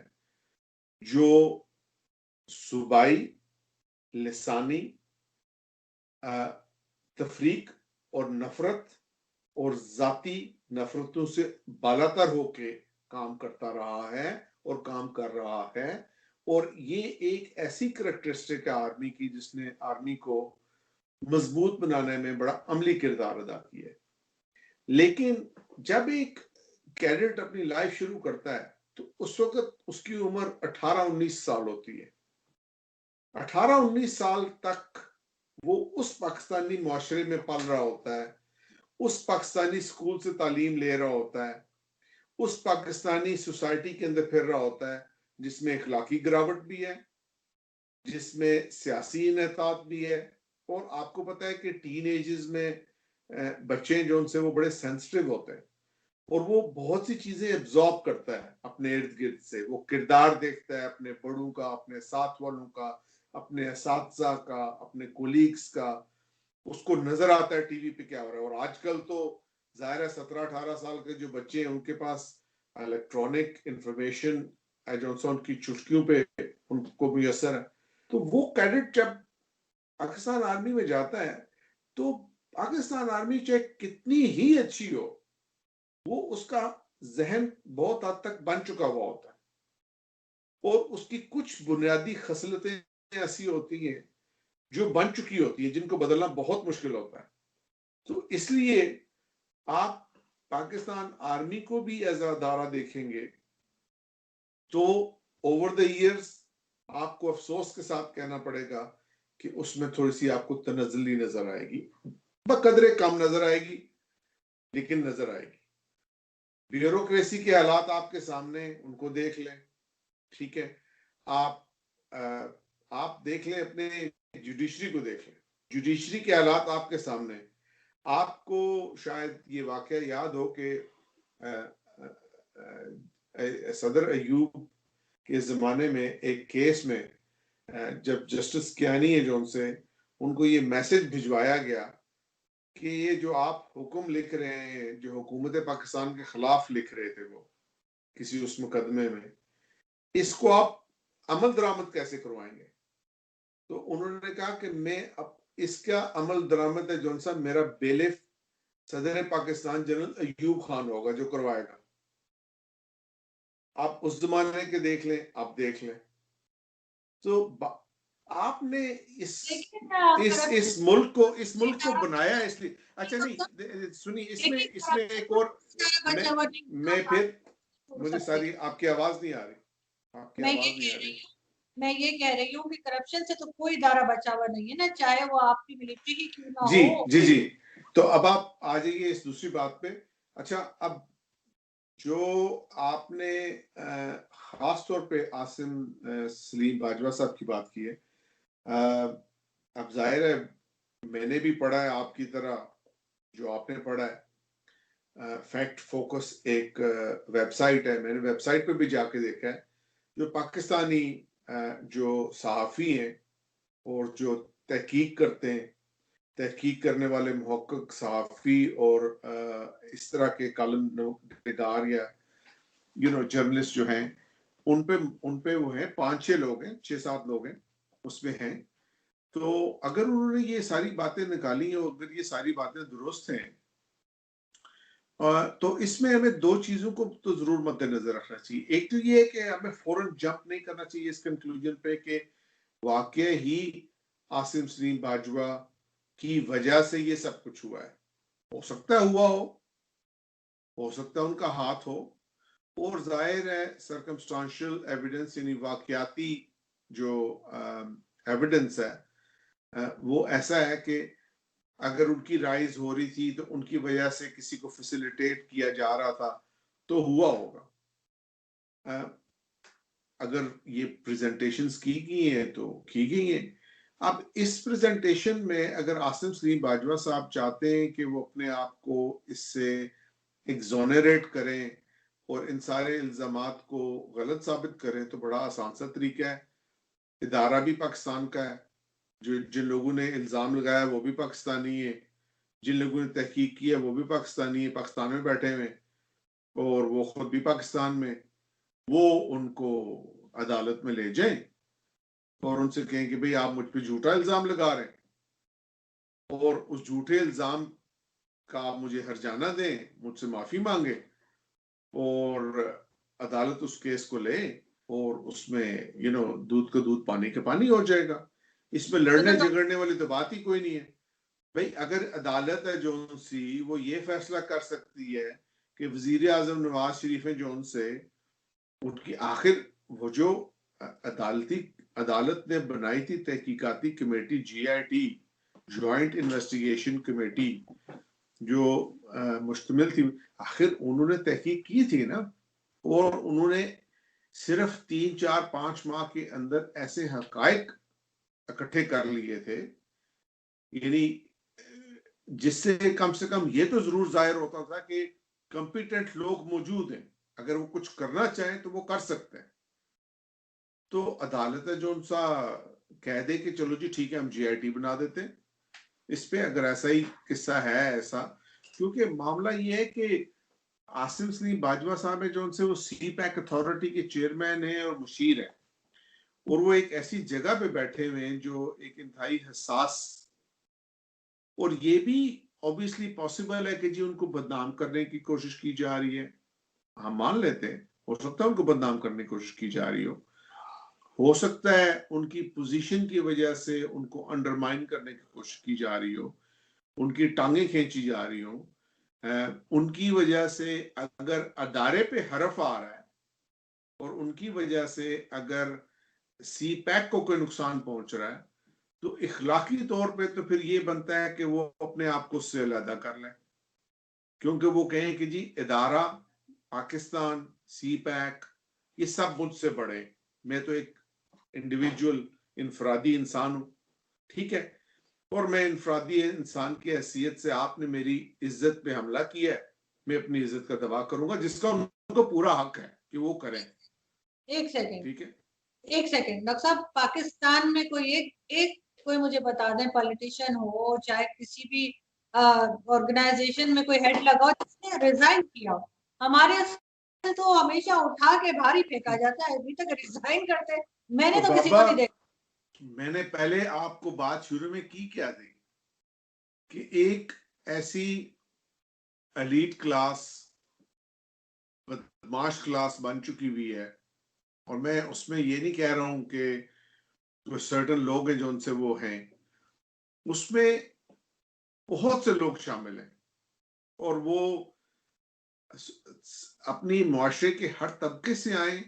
जो सूबाई, लिसानी, तफरीक और नफरत और जाती नफरतों से बालातर होके काम करता रहा है और काम कर रहा है। और ये एक ऐसी करैक्टरिस्टिक है आर्मी की जिसने आर्मी को मजबूत बनाने में बड़ा अमली किरदार अदा किया है। लेकिन जब एक कैडेट अपनी लाइफ शुरू करता है तो उस वक्त उसकी उम्र 18-19 साल होती है। 18-19 साल तक वो उस पाकिस्तानी माशरे में पल रहा होता है, उस पाकिस्तानी स्कूल से तालीम ले रहा होता है, उस पाकिस्तानी सोसाइटी के अंदर फिर रहा होता है जिसमें इखलाकी गिरावट भी है, जिसमें सियासी इनेतात भी है। और आपको पता है कि टीन एजेस में बच्चे जो उनसे वो बड़े सेंसिटिव होते हैं, और वो बहुत सी चीजें एब्जॉर्ब करता है अपने इर्द गिर्द से। वो किरदार देखता है अपने बड़ों का, अपने साथ वालों का, अपने असातिज़ा का, अपने कोलीग्स का, उसको नजर आता है टीवी पे क्या हो रहा है। और आजकल तो जाहिर है 17-18 साल के जो बच्चे हैं उनके पास इलेक्ट्रॉनिक इंफॉर्मेशन जो उनकी चुटकियों पे उनको भी असर है। तो वो कैडेट जब पाकिस्तान आर्मी में जाता है तो पाकिस्तान आर्मी चाहे कितनी ही अच्छी हो, वो उसका जहन बहुत हद तक बन चुका हुआ होता है, और उसकी कुछ बुनियादी खसलतें ऐसी होती हैं जो बन चुकी होती है, जिनको बदलना बहुत मुश्किल होता है। तो इसलिए आप पाकिस्तान आर्मी को भी एज अ अदारा देखेंगे तो ओवर द इयर्स आपको अफसोस के साथ कहना पड़ेगा कि उसमें थोड़ी सी आपको तनज़्ज़ुली नजर आएगी, बकदरे कम नजर आएगी, लेकिन नजर आएगी। ब्यूरोक्रेसी के हालात आपके सामने, उनको देख लें, ठीक है। आप आप देख लें, अपने जुडिशरी को देख लें, जुडिशरी के हालात आपके सामने। आपको शायद ये वाकया याद हो कि सदर अयूब के जमाने में एक केस में जब जस्टिस कियानी है जो उनसे उनको ये मैसेज भिजवाया गया कि ये जो आप हुक्म लिख रहे हैं, जो हुकूमत पाकिस्तान के खिलाफ लिख रहे थे वो किसी उस मुकदमे में, इसको आप अमल दरामद कैसे करवाएंगे। तो उन्होंने कहा कि मैं अब इसका अमल दरामद है जौन सा मेरा बेलिफ सदर पाकिस्तान जनरल अयूब खान होगा जो करवाएगा। आप उस जमाने के देख लें, आप देख लें। तो आपने इस मुल्क को बनाया इसलिए। अच्छा नहीं सुनिए, इसमें एक और मैं फिर मुझे सारी आपकी आवाज नहीं आ रही, आपकी आवाज नहीं आ रही। मैं ये कह रही हूँ कि करप्शन से तो कोई इदारा बचा हुआ नहीं है ना, चाहे वो आपकी मिलिट्री ही क्यों ना जी हो। जी जी। तो अब आप आ जाइए इस दूसरी बात पे। अच्छा, अब जो आपने खास तौर पे आसिम सलीम बाजवा साहब की बात की है, अब जाहिर है मैंने भी पढ़ा है आपकी तरह जो आपने पढ़ा है। फैक्ट फोकस एक वेबसाइट है, मैंने वेबसाइट पे भी जाके देखा है, जो पाकिस्तानी जो सहाफ़ी हैं और जो तहकीक करते हैं, तहकीक करने वाले मुहक्किक सहाफ़ी और इस तरह के कॉलम निगार या जर्नलिस्ट जो हैं, उन पे वो है 5-6 लोग हैं, 6-7 लोग हैं उसमें हैं। तो अगर उन्होंने ये सारी बातें निकाली हैं और अगर ये सारी बातें दुरुस्त हैं, तो इसमें हमें 2 चीज़ों को तो ज़रूर मद्देनज़र रखना चाहिए। एक तो ये है कि हमें फ़ौरन जंप नहीं करना चाहिए इस कंक्लूजन पे कि वाक़ई ही आसिम सलीम बाजवा की वजह से ये सब कुछ हुआ है। हो सकता है हुआ हो सकता है उनका हाथ हो, और ज़ाहिर है सर्कमस्टांशियल एविडेंस यानी वाक़याती जो एविडेंस है, वो ऐसा है कि अगर उनकी राइज हो रही थी तो उनकी वजह से किसी को फैसिलिटेट किया जा रहा था, तो हुआ होगा। अगर ये प्रेजेंटेशंस की गई हैं तो की गई हैं। अब इस प्रेजेंटेशन में अगर आसिम सलीम बाजवा साहब चाहते हैं कि वो अपने आप को इससे एग्जोनरेट करें और इन सारे इल्जामात को गलत साबित करें, तो बड़ा आसान सा तरीका है। इदारा भी पाकिस्तान का है, जो जिन लोगों ने इल्जाम लगाया वो भी पाकिस्तानी है, जिन लोगों ने तहकीक की है वो भी पाकिस्तानी है, पाकिस्तान में बैठे हुए, और वो खुद भी पाकिस्तान में। वो उनको अदालत में ले जाएं और उनसे कहें कि भाई आप मुझ पे झूठा इल्जाम लगा रहे हैं, और उस झूठे इल्जाम का आप मुझे हर्जाना दें, मुझसे माफी मांगे, और अदालत उस केस को ले और उसमें दूध का दूध पानी का पानी हो जाएगा। इसमें लड़ने झगड़ने वाली तो बात ही कोई नहीं है। भाई अगर अदालत है जो सी वो ये फैसला कर सकती है कि वजीर आजम नवाज शरीफ है जो से उनकी आखिर वो जो अदालत ने बनाई थी तहकीकाती committee GIT, joint investigation committee, जो मुश्तमिल थी, आखिर उन्होंने तहकीक की थी ना, और उन्होंने सिर्फ 3-4-5 माह के अंदर ऐसे हकायक इकट्ठे कर लिए थे, यानी जिससे कम से कम ये तो जरूर जाहिर होता था कि कॉम्पिटेंट लोग मौजूद हैं, अगर वो कुछ करना चाहें तो वो कर सकते हैं। तो अदालत है जो उनसा कह दे कि चलो जी ठीक है हम GIT बना देते हैं इस पे, अगर ऐसा ही किस्सा है ऐसा, क्योंकि मामला ये है कि आसिम सलीम बाजवा साहब है जो उनसे वो CPAC अथॉरिटी के चेयरमैन है और मुशीर है, और वो एक ऐसी जगह पे बैठे हुए हैं जो एक इंतहाई हसास, और ये भी ऑब्वियसली पॉसिबल है कि जी उनको बदनाम करने की कोशिश की जा रही है, हम मान लेते हैं, हो सकता है उनको बदनाम करने की कोशिश की जा रही हो सकता है उनकी पोजीशन की वजह से उनको अंडरमाइन करने की कोशिश की जा रही हो, उनकी टांगे खींची जा रही हो, उनकी वजह से अगर अदारे पे हरफ आ रहा है और उनकी वजह से अगर CPAC को कोई नुकसान पहुंच रहा है, तो इखलाकी तौर पे तो फिर ये बनता है कि वो अपने आप को उससे अलहदा कर लें, क्योंकि वो कहें कि जी इदारा, पाकिस्तान, CPAC ये सब मुझसे बड़े, मैं तो एक इंडिविजुअल इनफरादी इंसान हूं, ठीक है, और मैं इनफरादी इंसान की हैसियत से आपने मेरी इज्जत पे हमला किया है, मैं अपनी इज्जत का दवा करूंगा, जिसका उनको पूरा हक है कि वो करें। एक सेकंड, ठीक है, एक सेकंड डॉक्टर साहब, पाकिस्तान में कोई एक कोई मुझे बता दें, पॉलिटिशियन हो चाहे किसी भी ऑर्गेनाइजेशन में कोई हेड लगा हो जिसने रिजाइन किया हो। हमारे तो हमेशा उठा के भारी फेंका जाता है, अभी तक रिजाइन करते मैंने तो किसी को नहीं देखा। मैंने पहले आपको बात शुरू में की क्या थी कि एक ऐसी एलीट क्लास, बदमाश क्लास बन चुकी हुई है, और मैं उसमें ये नहीं कह रहा हूं कि तो सर्टन लोग हैं जो उनसे वो हैं, उसमें बहुत से लोग शामिल हैं, और वो अपनी मुआशरे के हर तबके से आए,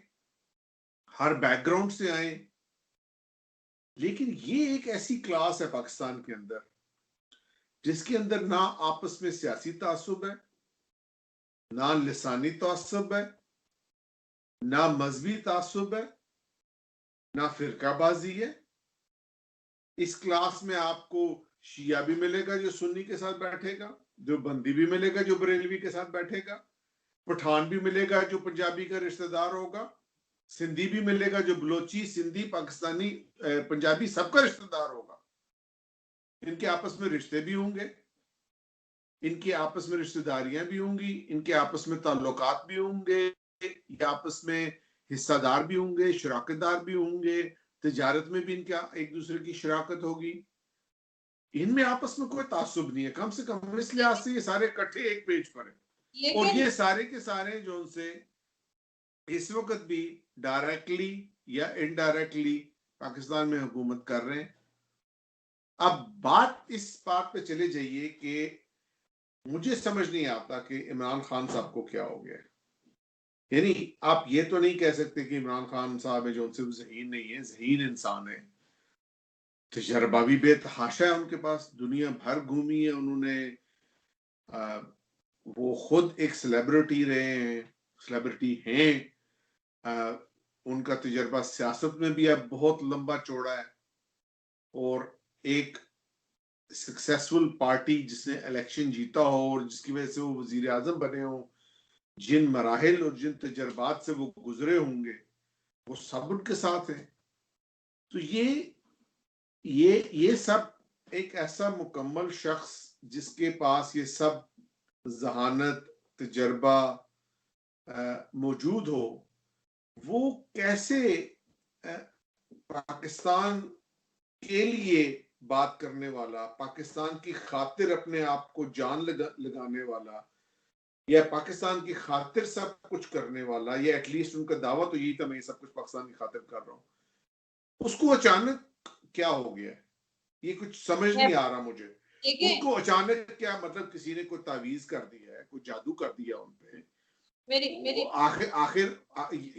हर बैकग्राउंड से आए, लेकिन ये एक ऐसी क्लास है पाकिस्तान के अंदर जिसके अंदर ना आपस में सियासी तासुब है, ना लिसानी तासुब है, ना मजहबी तासुब है, ना फिरकाबाजी है। इस क्लास में आपको शिया भी मिलेगा जो सुन्नी के साथ बैठेगा, जो बंदी भी मिलेगा जो बरेलवी के साथ बैठेगा, पठान भी मिलेगा जो पंजाबी का रिश्तेदार होगा, सिंधी भी मिलेगा जो बलोची, सिंधी, पाकिस्तानी, पंजाबी सबका रिश्तेदार होगा। इनके आपस में रिश्ते भी होंगे, इनकी आपस में रिश्तेदारियां भी होंगी, इनके आपस में ताल्लुकात भी होंगे, ये आपस में हिस्सादार भी होंगे, शराकतदार भी होंगे, तिजारत में भी इनका एक दूसरे की शराकत होगी। इनमें आपस में कोई तासुब नहीं है, कम से कम इस लिहाज से ये सारे इकट्ठे एक पेज पर है। और ये सारे के सारे जो उनसे इस वक्त भी डायरेक्टली या इनडायरेक्टली पाकिस्तान में हुकूमत कर रहे हैं। अब बात इस बात पे चले जाइए कि मुझे समझ नहीं आता कि इमरान खान साहब को क्या हो गया। यानी आप ये तो नहीं कह सकते कि इमरान खान साहब है जो उनसे ज़हीन नहीं है, ज़हीन इंसान है, तजर्बा भी बेतहाशा है उनके पास, दुनिया भर घूमी है उन्होंने, वो खुद एक सेलिब्रिटी रहे हैं, सेलिब्रिटी हैं, उनका तजर्बा सियासत में भी अब बहुत लंबा चौड़ा है, और एक सक्सेसफुल पार्टी जिसने इलेक्शन जीता हो और जिसकी वजह से वो वजीर आजम बने हो, जिन मराहिल और जिन तजर्बात से वो गुजरे होंगे वो सब उनके साथ है। तो ये सब एक ऐसा मुकम्मल शख्स जिसके पास ये सब जहानत, तजर्बा मौजूद हो, वो कैसे पाकिस्तान के लिए बात करने वाला, पाकिस्तान की खातिर अपने आप को जान लगाने वाला, या पाकिस्तान की खातिर सब कुछ करने वाला, या एटलीस्ट उनका दावा तो यही था मैं ये सब कुछ पाकिस्तान की खातिर कर रहा हूँ, उसको अचानक क्या हो गया, ये कुछ समझ नहीं आ रहा मुझे। उनको अचानक क्या मतलब किसी ने कोई तावीज कर दिया है, कोई जादू कर दिया उनपे, मेरी आखिर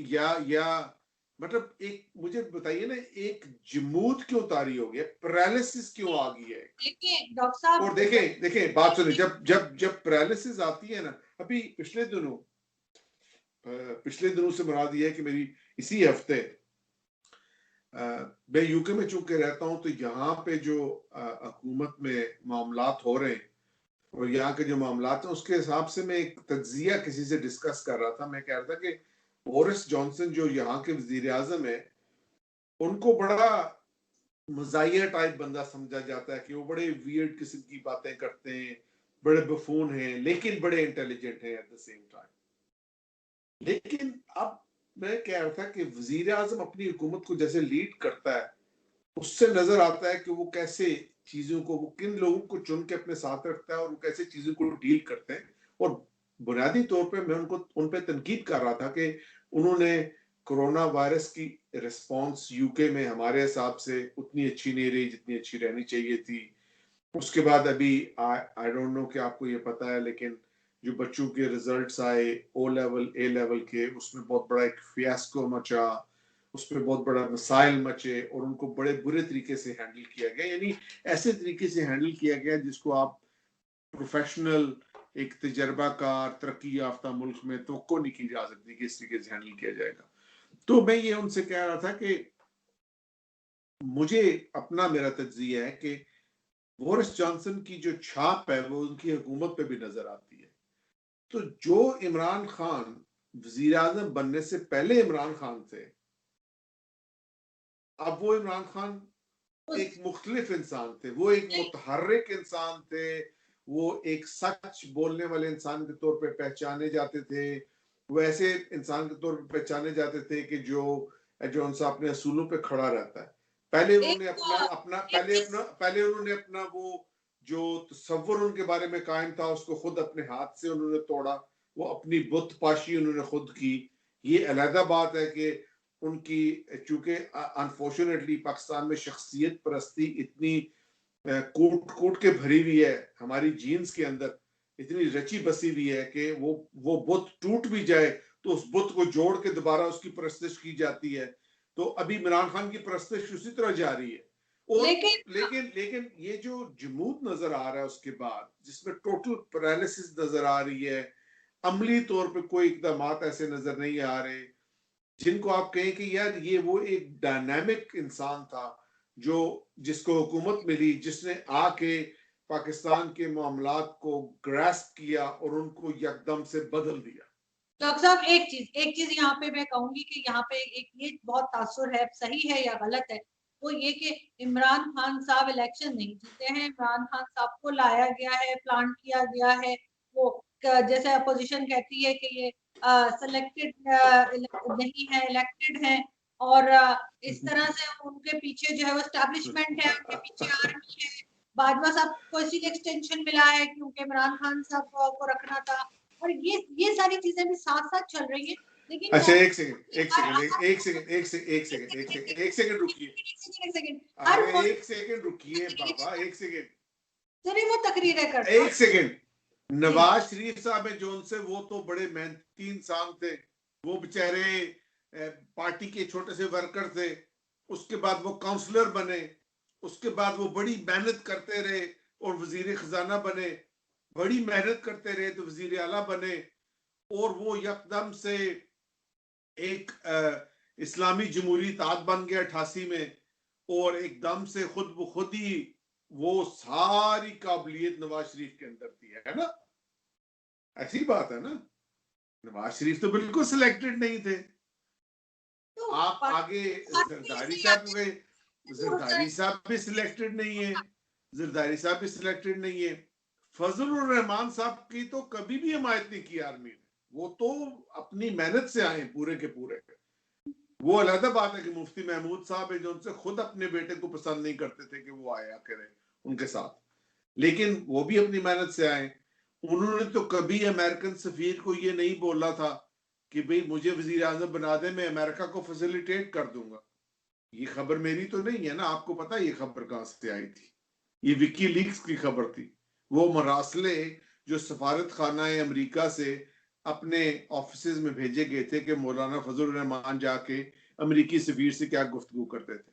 या मतलब एक मुझे बताइए ना, एक जमूत क्यों तारी हो गया, पैरालिसिस क्यों आ गई है। देखिए डॉक्टर साहब, और देखें बात सुनिए, जब पैरालिसिस आती है ना, अभी पिछले दिनों से मुराद ये है कि मेरी इसी हफ्ते मैं यूके में चूंकि रहता हूं, तो यहाँ पे जो हुकूमत में मामलात हो रहे हैं और यहाँ के जो मामलात हैं उसके हिसाब से मैं एक तज्जिया किसी से डिस्कस कर रहा था। मैं कह रहा था कि बोरिस जॉनसन जो यहाँ के वजीर आजम है, उनको बड़ा मजाहिया टाइप बंदा समझा जाता है कि वो बड़े वियर्ड किस्म की बातें करते हैं, बड़े बफून हैं, लेकिन बड़े इंटेलिजेंट हैं एट द सेम टाइम। लेकिन अब मैं कह रहा था कि वजीर आजम अपनी हुकूमत को जैसे लीड करता है, उससे नजर आता है कि वो कैसे चीजों को, वो किन लोगों को चुन के अपने साथ रखता है और वो कैसे चीजों को डील करते हैं। और बुनियादी तौर पे मैं उन पे तनकीद कर रहा था कि उन्होंने कोरोना वायरस की रिस्पांस यूके में हमारे हिसाब से उतनी अच्छी नहीं रही जितनी अच्छी रहनी चाहिए थी। उसके बाद अभी आई डोंट नो कि आपको ये पता है, लेकिन जो बच्चों के रिजल्ट्स आए ओ लेवल ए लेवल के, उसमें बहुत बड़ा एक फियास्को मचा, उसमें बहुत बड़ा मसाइल मचे और उनको बड़े बुरे तरीके से हैंडल किया गया। यानी ऐसे तरीके से हैंडल किया गया जिसको आप प्रोफेशनल, एक तजर्बाकार, तरक्की याफ्ता मुल्क में तो नहीं की जा सकती कि इस तरीके से हैंडल किया जाएगा। तो मैं ये उनसे कह रहा था कि मुझे अपना मेरा तज्जिया है कि बोरिस जॉनसन की जो छाप है वो उनकी हुकूमत पे भी नजर आती है। तो जो इमरान खान वजीर आजम बनने से पहले इमरान खान थे, अब वो इमरान खान एक मुख्तलिफ इंसान थे, वो एक मुतहर्रिक इंसान थे, वो एक सच बोलने वाले इंसान के तौर पे पहचाने जाते थे, वो ऐसे इंसान के तौर पे पहचाने जाते थे कि जो उनसे अपने असूलों पे खड़ा रहता है। पहले उन्होंने अपना वो जो तसव्वुर उनके बारे में कायम था उसको खुद अपने हाथ से उन्होंने तोड़ा, वो अपनी बुतपाशी उन्होंने खुद की। ये अलग बात है कि उनकी, चूंकि अनफॉर्चुनेटली पाकिस्तान में शख्सियत परस्ती इतनी कूट कूट के भरी हुई है, हमारी जीन्स के अंदर इतनी रची बसी हुई है कि वो बुत टूट भी जाए तो उस बुत को जोड़ के दोबारा उसकी परस्तिश की जाती है। तो अभी इमरान खान की परस्तिश उसी तरह जारी है। और लेकिन ये जो जमूत नजर आ रहा है उसके बाद, जिसमें टोटल पैरालिसिस नजर आ रही है, अमली तौर पे कोई इकदाम ऐसे नजर नहीं आ रहे जिनको आप कहें कि यार ये वो एक डायनामिक इंसान था जो जिसको हुकूमत मिली, जिसने आके पाकिस्तान के मामलात को ग्रास्प किया और उनको यकदम से बदल दिया। डॉक्टर साहब एक चीज यहाँ पे मैं कहूंगी कि यहाँ पे एक ये बहुत तासुर है, सही है या गलत है, वो ये कि इमरान खान साहब इलेक्शन नहीं जीते हैं। इमरान खान साहब को लाया गया है, प्लांट किया गया है, वो जैसे अपोजिशन कहती है कि ये सिलेक्टेड नहीं है, इलेक्टेड है, और इस तरह से उनके पीछे जो है वो एस्टैब्लिशमेंट है, उनके पीछे आर्मी है। बाजवा साहब को इसी एक्सटेंशन मिला है क्योंकि इमरान खान साहब को रखना था, और ये सारी चीजें भी साथ साथ चल रही है। लेकिन अच्छा, एक सेकंड रुकिए। अरे एक सेकंड रुकिए बाबा, एक सेकंड। चलिए वो तकरीरें करता एक सेकंड। नवाज शरीफ साहब है जो उनसे, वो तो बड़े मेहनती इंसान थे, वो बेचारे पार्टी के छोटे से वर्कर थे, उसके बाद वो काउंसलर बने, उसके बाद वो बड़ी मेहनत करते रहे और वजीर खजाना बने, बड़ी मेहनत करते रहे तो वजीर आला बने, और वो यकदम से एक इस्लामी जमहूरी इत्तेहाद बन गया 88 में, और एकदम से खुद ब खुद ही वो सारी काबिलियत नवाज शरीफ के अंदर थी, है ना? ऐसी बात है ना? नवाज शरीफ तो बिल्कुल सिलेक्टेड नहीं थे। तो आप आगे जरदारी साहब गए, जरदारी साहब भी सिलेक्टेड नहीं है, जरदारी साहब भी सिलेक्टेड नहीं है। फजलुर रहमान साहब की तो कभी भी हिमायत नहीं की आर्मी ने, वो तो अपनी मेहनत से आए पूरे के पूरे। वो अलग बात है कि मुफ्ती महमूद साहब है जो उनसे खुद अपने बेटे को पसंद नहीं करते थे कि वो आया करे उनके साथ, लेकिन वो भी अपनी मेहनत से आए। उन्होंने तो कभी अमेरिकन सफीर को ये नहीं बोला था कि भाई मुझे वजीर आजम बना दे, मैं अमेरिका को फैसिलिटेट कर दूंगा। ये खबर मेरी तो नहीं है ना, आपको पता है ये खबर कहां से आई थी? ये विकी लीक्स की खबर थी। वो मरासले जो सफारत खाना है अमरीका से अपने ऑफिस में भेजे गए थे कि मौलाना फजल रहमान जाके अमरीकी सफीर से क्या गुफ्तगू करते थे।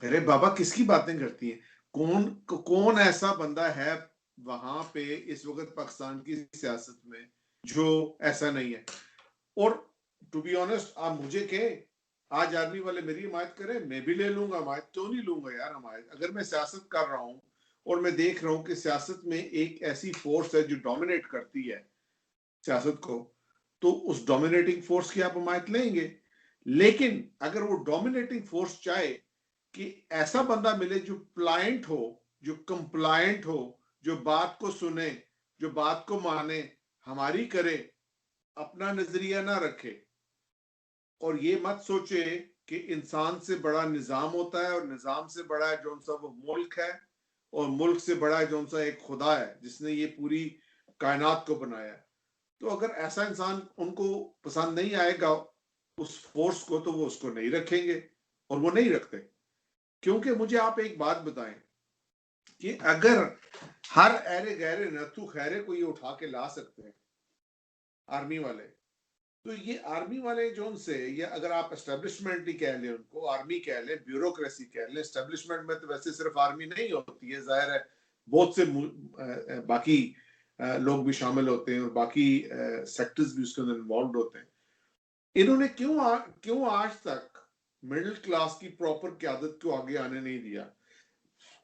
अरे बाबा, किसकी बातें करती हैं? कौन ऐसा बंदा है वहां पे इस वक्त पाकिस्तान की सियासत में जो ऐसा नहीं है? और टू बी ऑनेस्ट, आप मुझे कहे आज आर्मी वाले मेरी हिमायत करें, मैं भी ले लूंगा हिमायत, क्यों नहीं लूंगा यार हिमायत? अगर मैं सियासत कर रहा हूं और मैं देख रहा हूं कि सियासत में एक ऐसी फोर्स है जो डोमिनेट करती है सियासत को, तो उस डोमिनेटिंग फोर्स की आप हिमायत लेंगे। लेकिन अगर वो डोमिनेटिंग फोर्स चाहे कि ऐसा बंदा मिले जो प्लायंट हो, जो कंप्लायंट हो, जो बात को सुने, जो बात को माने, हमारी करे, अपना नजरिया ना रखे, और ये मत सोचे कि इंसान से बड़ा निजाम होता है और निजाम से बड़ा है जो सा वो मुल्क है, और मुल्क से बड़ा है जो सा एक खुदा है जिसने ये पूरी कायनात को बनाया है। तो अगर ऐसा इंसान उनको पसंद नहीं आएगा उस फोर्स को, तो वो उसको नहीं रखेंगे, और वो नहीं रखते। क्योंकि मुझे आप एक बात बताएं कि अगर हर ऐरे गहरे नथु खैरे को ये उठा के ला सकते हैं आर्मी वाले, तो ये आर्मी वाले जो उनसे, या अगर आप एस्टेब्लिशमेंट ही कह लें, उनको आर्मी कह लें, ब्यूरोक्रेसी कह लें, एस्टेब्लिशमेंट में तो वैसे सिर्फ आर्मी नहीं होती है, जाहिर है बहुत से बाकी लोग भी शामिल होते हैं और बाकी सेक्टर्स भी उसके अंदर इन्वॉल्व होते हैं। इन्होंने क्यों आज तक मिडिल क्लास की प्रॉपर क्यादत को आगे आने नहीं दिया?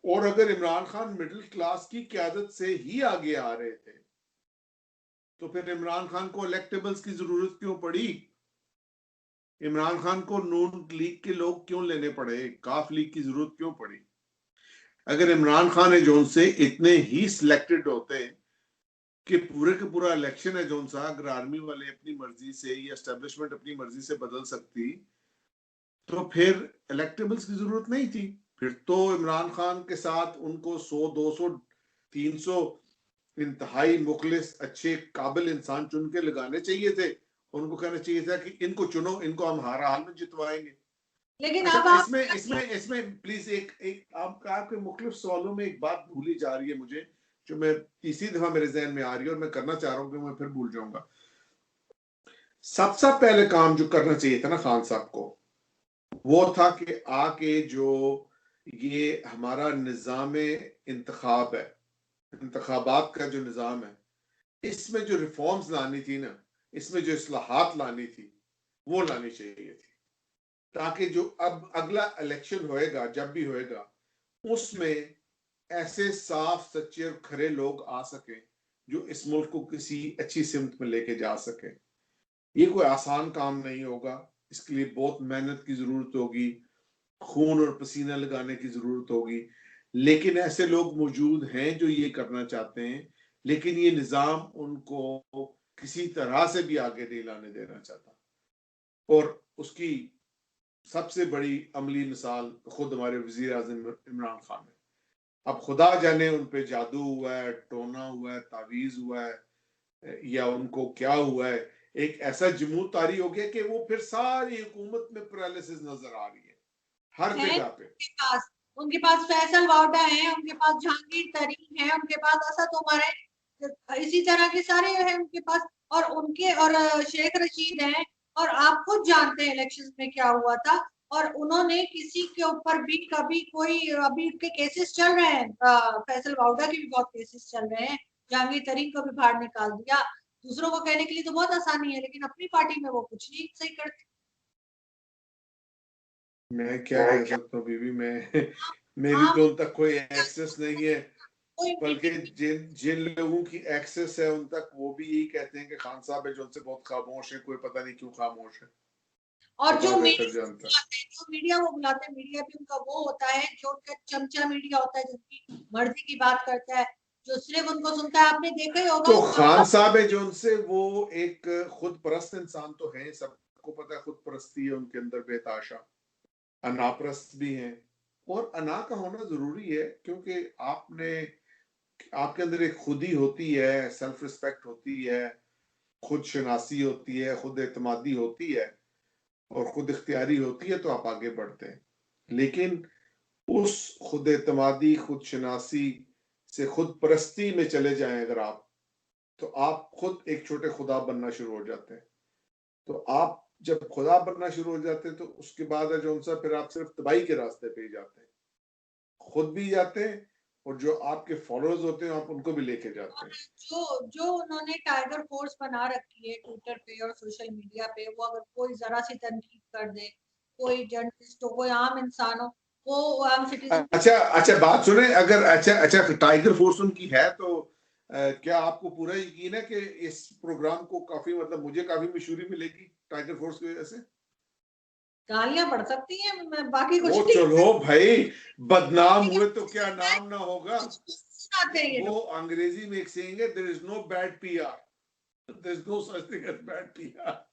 और अगर इमरान खान मिडिल क्लास की क्यादत से ही आगे आ रहे थे, तो फिर इमरान खान को इलेक्टेबल्स की जरूरत क्यों पड़ी? इमरान खान को नून लीग के लोग क्यों लेने पड़े? काफ लीग की जरूरत क्यों पड़ी? अगर इमरान खान है जो उनसे इतने ही सिलेक्टेड होते कि पूरे का पूरा इलेक्शन है जो उनसा, अगर आर्मी वाले अपनी मर्जी से या एस्टेब्लिशमेंट अपनी मर्जी से बदल सकती, तो फिर इलेक्टेबल्स की जरूरत नहीं थी। फिर तो इमरान खान के साथ उनको 100, 200, 300 इंतहाई मुखलिस अच्छे काबिल इंसान चुन के लगाने चाहिए थे। उनको कहना चाहिए था कि इनको चुनो, इनको हम हर हाल में जितवाएंगे। लेकिन अच्छा, अब आप इसमें प्लीज एक आपके मुख्तलिफ सवालों में एक बात भूली जा रही है मुझे, जो मैं तीसरी दफा मेरे जहन में आ रही है और मैं करना चाह रहा हूँ कि मैं फिर भूल जाऊंगा। सबसे पहले काम जो करना चाहिए था ना खान साहब को, वो था कि आके जो ये हमारा निजाम इंतखाब है, इंतखाबात का जो निजाम है, इसमें जो रिफॉर्म्स लानी थी ना, इसमें जो इस्लाहात लानी थी, वो लानी चाहिए थी, ताकि जो अब अगला इलेक्शन होएगा, जब भी होएगा, उसमें ऐसे साफ सच्चे और खरे लोग आ सके जो इस मुल्क को किसी अच्छी सिमत में लेके जा सके। ये कोई आसान काम नहीं होगा, इसके लिए बहुत मेहनत की जरूरत होगी, खून और पसीना लगाने की जरूरत होगी, लेकिन ऐसे लोग मौजूद हैं जो ये करना चाहते हैं, लेकिन ये निजाम उनको किसी तरह से भी आगे नहीं लाने देना चाहता। और उसकी सबसे बड़ी अमली मिसाल खुद हमारे वजीर आजम इमरान खान है। अब खुदा जाने उन पे जादू हुआ है, टोना हुआ है, तावीज हुआ है, या उनको क्या हुआ है, एक ऐसा जमूत तारी हो गया कि वो फिर सारी हुकूमत में पैरालिसिस नजर आ रही है हर है जगह पे। उनके पास फैसल वाउडा है, उनके पास जहांगीर तरीन है, उनके पास असद उमर है, इसी तरह के सारे है उनके पास, और उनके और शेख रशीद हैं। और आप खुद जानते हैं इलेक्शंस में क्या हुआ था, और उन्होंने किसी के ऊपर भी कभी कोई, अभी के केसेस चल रहे हैं, फैसल वाउडा के भी बहुत केसेस चल रहे हैं, जहांगीर तरीन को भी बाहर निकाल दिया। दूसरों को कहने के लिए तो बहुत आसानी है, लेकिन अपनी पार्टी में वो कुछ नहीं सही करते। मैं क्या कह सकता हूँ बीबी, मैं मेरी आम तो उन तक कोई एक्सेस नहीं है, कोई बल्कि मीटिंग जिन जिन लोगों की एक्सेस है उन तक वो भी यही कहते हैं कि खान साहब है जो उनसे बहुत खामोश है, कोई पता नहीं क्यों खामोश है, और खुदा जो बेहतर जानता है। मीडिया वो बुलाते हैं, मीडिया भी उनका वो होता है जो उनका चमचा मीडिया होता है, जिसकी मर्जी की बात करता है, जो सिर्फ उनको सुनता है। आपने देखा ही होगा तो खान साहब है जो उनसे, वो एक खुद परस्त इंसान तो है, सबको पता है खुद परस्ती है उनके अंदर बेताशा, अनाप्रस्त भी हैं। और अना का होना जरूरी है, क्योंकि आपके अंदर एक खुदी होती है, सेल्फ रिस्पेक्ट होती है, खुद शनासी होती है, खुद एतमादी होती है और खुद इख्तियारी होती है, तो आप आगे बढ़ते हैं। लेकिन उस खुद एतमादी, खुद शनासी से खुद परस्ती में चले जाएं अगर आप, तो आप खुद एक छोटे खुदा बनना शुरू हो जाते हैं। तो आप जब खुदा बनना शुरू हो जाते हैं तो उसके बाद है जो उनसा, फिर आप सिर्फ तबाही के रास्ते पे ही जाते हैं, खुद भी जाते हैं और जो आपके फॉलोअर्स होते हैं आप उनको भी लेके जाते हैं। जो जो उन्होंने टाइगर फोर्स बना रखी है ट्विटर पे और सोशल मीडिया पे, वो अगर कोई जरा सी तनकीद कर दे, कोई जर्नलिस्ट हो, कोई आम इंसान हो, वो आम सिटीजन। अच्छा अच्छा, बात सुने, अगर अच्छा अच्छा टाइगर फोर्स उनकी है तो क्या आपको पूरा यकीन है कि इस प्रोग्राम को काफी, मतलब मुझे काफी मशहूरी मिलेगी टाइगर फोर्स की वजह से? गालियां पड़ सकती हैं, बाकी कुछ वो नहीं। चलो भाई, बदनाम हुए तो क्या नाम ना होगा। सुनाते हैं ये वो लोग। अंग्रेजी में एक सेइंग है, there is no bad PR, there is no such thing as bad PR.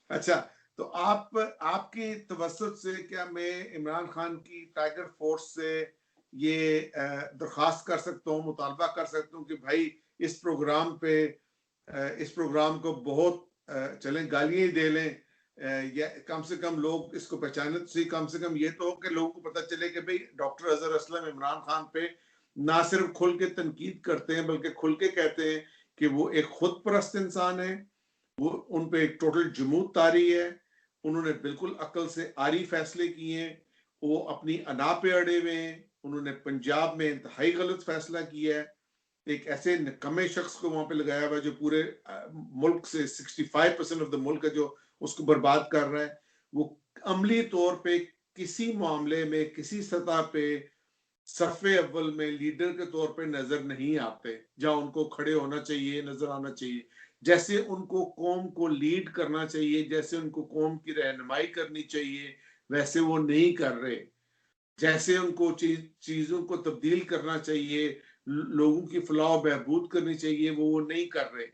अच्छा, तो आपकी तवज्जुह से क्या मैं इमरान खान की टाइगर फोर्स से ये दरख्वास्त कर सकता हूँ, मुतालबा कर सकता हूँ कि भाई इस प्रोग्राम पे, इस प्रोग्राम को बहुत चलें, गालियां ही दे लें, या कम से कम लोग इसको पहचाने, तो सही, कम से कम ये तो हो कि लोगों को पता चले कि भाई डॉक्टर अजहर असलम इमरान खान पे ना सिर्फ खुल के तनकीद करते हैं, बल्कि खुल के कहते हैं कि वो एक खुद परस्त इंसान है, वो उन पे एक टोटल जमूत तारी है, उन्होंने बिल्कुल अकल से आरी फैसले किए हैं, वो अपनी अना पे अड़े हुए हैं, उन्होंने पंजाब में इंतहाई गलत फैसला किया है, एक ऐसे निकम्मे शख्स को वहां पे लगाया हुआ जो पूरे मुल्क से 65% ऑफ द मुल्क है जो उसको बर्बाद कर रहा है। वो अमली तौर पे किसी मामले में किसी सतह पे सफ़े अव्वल में लीडर के तौर पे नजर नहीं आते, जहां उनको खड़े होना चाहिए, नजर आना चाहिए, जैसे उनको कौम को लीड करना चाहिए, जैसे उनको कौम की रहनुमाई करनी चाहिए, वैसे वो नहीं कर रहे। जैसे उनको चीजों को तब्दील करना चाहिए, लोगों की फलाह बहबूद करनी चाहिए, वो नहीं कर रहे।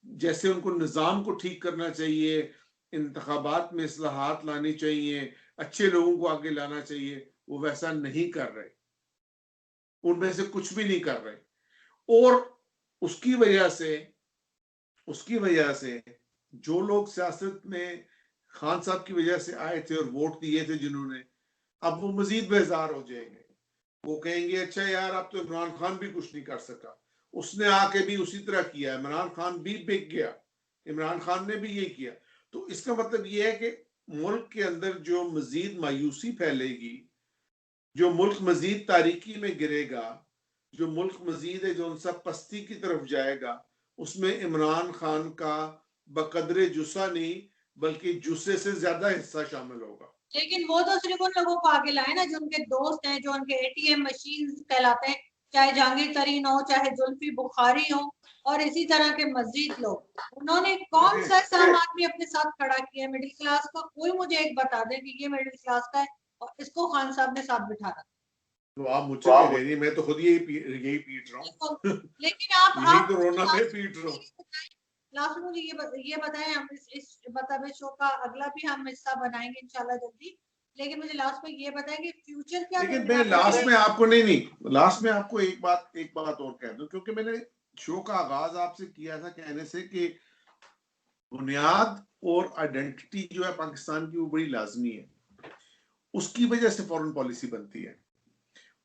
जैसे उनको निज़ाम को ठीक करना चाहिए, इंतखाबात में इस्लाहात लानी चाहिए, अच्छे लोगों को आगे लाना चाहिए, वो वैसा नहीं कर रहे, उनमें से कुछ भी नहीं कर रहे। और उसकी वजह से उसकी वजह से जो लोग सियासत में खान साहब की वजह से आए थे और वोट दिए थे जिन्होंने, अब वो मजीद बेजार हो जाएंगे। वो कहेंगे अच्छा यार, अब तो इमरान खान भी कुछ नहीं कर सका, उसने आके भी उसी तरह किया, इमरान खान भी बिक गया, इमरान खान ने भी ये किया। तो इसका मतलब ये है कि मुल्क के अंदर जो मजीद मायूसी फैलेगी, जो मुल्क मजीद तारीकी में गिरेगा, जो मुल्क मजीद है जो उन सब पस्ती की तरफ जाएगा, उसमें इमरान खान का बकदरे जुस्सा नहीं बल्कि जुस्से से ज्यादा हिस्सा शामिल होगा। लेकिन वो तो सिर्फ उन लोगों को आगे लाए ना जो उनके दोस्त हैं, जो उनके एटीएम मशीन कहलाते हैं, चाहे जहांगीर तरीन हो, चाहे जुल्फी बुखारी हो, और इसी तरह के मजीद लोग, उन्होंने कौन सा ऐसा आदमी अपने साथ खड़ा किया है मिडिल क्लास का? कोई मुझे एक बता दे कि ये मिडिल क्लास का है और इसको खान साहब ने साथ बिठा रखा। तो आप मुझसे कह रही, मैं तो खुद यही पीट रहा हूँ। लेकिन आप यही तो रोना मैं पीट रहा हूँ। लास्ट में मुझे ये बताएं, हम इस बतावे शो का अगला भी हम हिस्सा बनाएंगे इंशाल्लाह जल्दी, लेकिन मुझे लास्ट में ये बताएं कि फ्यूचर क्या लेकिन देखना मैं लास्ट चाहिए? में आपको नहीं लास्ट में आपको एक बात और कह दूं, क्योंकि मैंने शो का आगाज आपसे किया था कहने से कि बुनियाद और आइडेंटिटी जो है पाकिस्तान की वो बड़ी लाजमी है, उसकी वजह से फॉरेन पॉलिसी बनती है,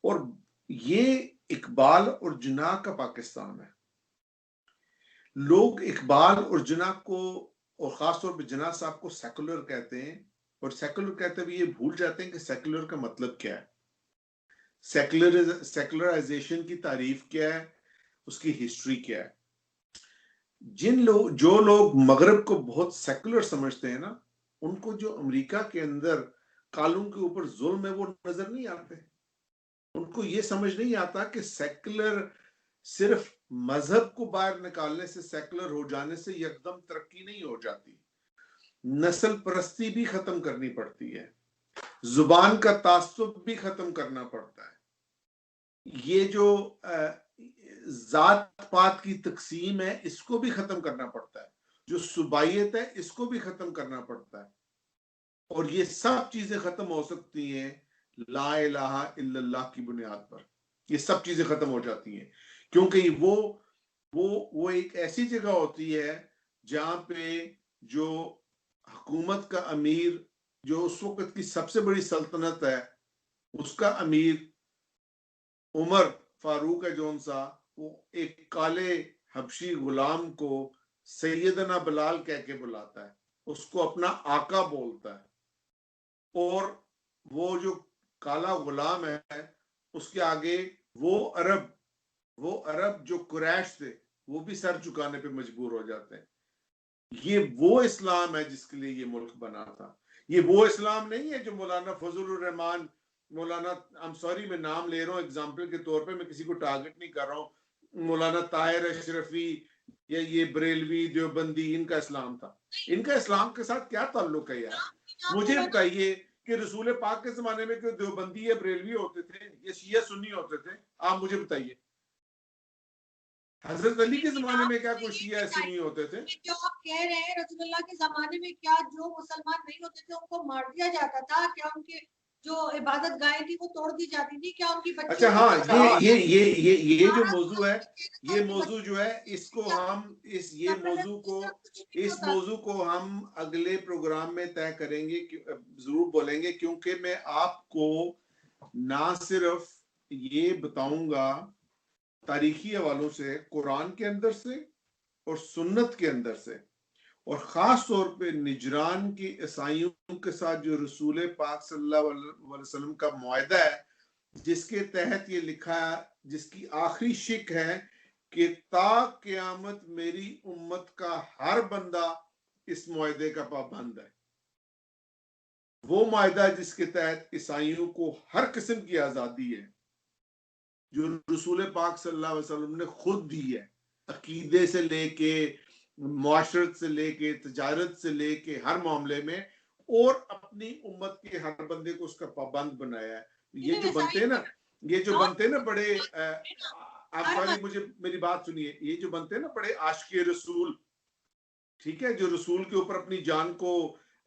और ये इकबाल और जुनाह का पाकिस्तान है। लोग इकबाल और जुनाह को, और खासतौर पर जुनाह साहब को सेकुलर कहते हैं, और सेकुलर कहते हुए ये भूल जाते हैं कि सेकुलर का मतलब क्या है, सेकुलराइजेशन की तारीफ क्या है, उसकी हिस्ट्री क्या है। जो लोग मगरब को बहुत सेकुलर समझते हैं ना, उनको जो अमेरिका के अंदर कानून के ऊपर जुल्म है वो नजर नहीं आते। उनको ये समझ नहीं आता कि सेकुलर सिर्फ मजहब को बाहर निकालने से, सेकुलर हो जाने से एकदम तरक्की नहीं हो जाती। नस्ल परस्ती भी खत्म करनी पड़ती है, जुबान का तासुब भी खत्म करना पड़ता है, ये जो जात पात की तकसीम है इसको भी खत्म करना पड़ता है, जो सुबाइयत है इसको भी खत्म करना पड़ता है। और ये सब चीजें खत्म हो सकती हैं ला इलाहा इल्लल्लाह की बुनियाद पर। ये सब चीजें खत्म हो जाती हैं, क्योंकि वो एक ऐसी जगह होती है जहां पे जो हुकूमत का अमीर, जो उस वक्त की सबसे बड़ी सल्तनत है, उसका अमीर उमर फारूक है जोन सा, वो एक काले हबशी गुलाम को सैयदना बिलाल कह के बुलाता है, उसको अपना आका बोलता है, और वो जो काला गुलाम है उसके आगे वो अरब जो कुरैश थे वो भी सर झुकाने पे मजबूर हो जाते हैं। ये वो इस्लाम है जिसके लिए ये मुल्क बना था। ये वो इस्लाम नहीं है जो मौलाना फजलुर रहमान, मौलाना, आई एम सॉरी मैं नाम ले रहा हूँ एग्जाम्पल के तौर पे, मैं किसी को टारगेट नहीं कर रहा हूँ, मौलाना ताहिर अशरफी या ये बरेलवी देवबंदी, इनका इस्लाम था। इनका इस्लाम के साथ क्या ताल्लुक है यार? मुझे बताइए कि रसूल पाक के जमाने में क्यों देवबंदी या बरेलवी होते थे या शिया सुन्नी होते थे? आप मुझे बताइए। हजरत अली के जमाने में क्या कोई शिया सुन्नी होते थे? जो आप कह रहे हैं रसूलुल्लाह के जमाने में क्या जो मुसलमान नहीं होते थे उनको मार दिया जाता था? क्या उनके जो इबादत गाहें थी वो तोड़ दी जाती थी? क्या उनकी बच्ची? अच्छा हाँ, ये जो मौजू है, ये मौजू जो है इसको हम इस मौजू को हम अगले प्रोग्राम में तय करेंगे, जरूर बोलेंगे, क्योंकि मैं आपको ना सिर्फ ये बताऊंगा तारीखी हवालों से, कुरान के अंदर से और सुन्नत के अंदर से, और खास तौर पे निजरान की ईसाइयों के साथ जो रसूल पाक सल्लल्लाहु अलैहि वसल्लम का मुआहदा है, जिसके तहत ये लिखा है, जिसकी आखिरी शिक है कि ता क़यामत मेरी उम्मत का हर बंदा इस मुआहदे का पाबंद है। वो मुआहदा जिसके तहत ईसाइयों को हर किस्म की आजादी है, जो रसूल पाक सल्लल्लाहु अलैहि वसल्लम ने खुद दी है, अकीदे से लेके, मुआशरत से लेके, तजारत से लेके, हर मामले में, और अपनी उम्मत के हर बंदे को उसका पाबंद बनाया है। ये जो बनते हैं ना बड़े, आप सॉरी मुझे मेरी बात सुनिए, ये जो बनते हैं ना बड़े आशिक़े रसूल, ठीक है, जो रसूल के ऊपर अपनी जान को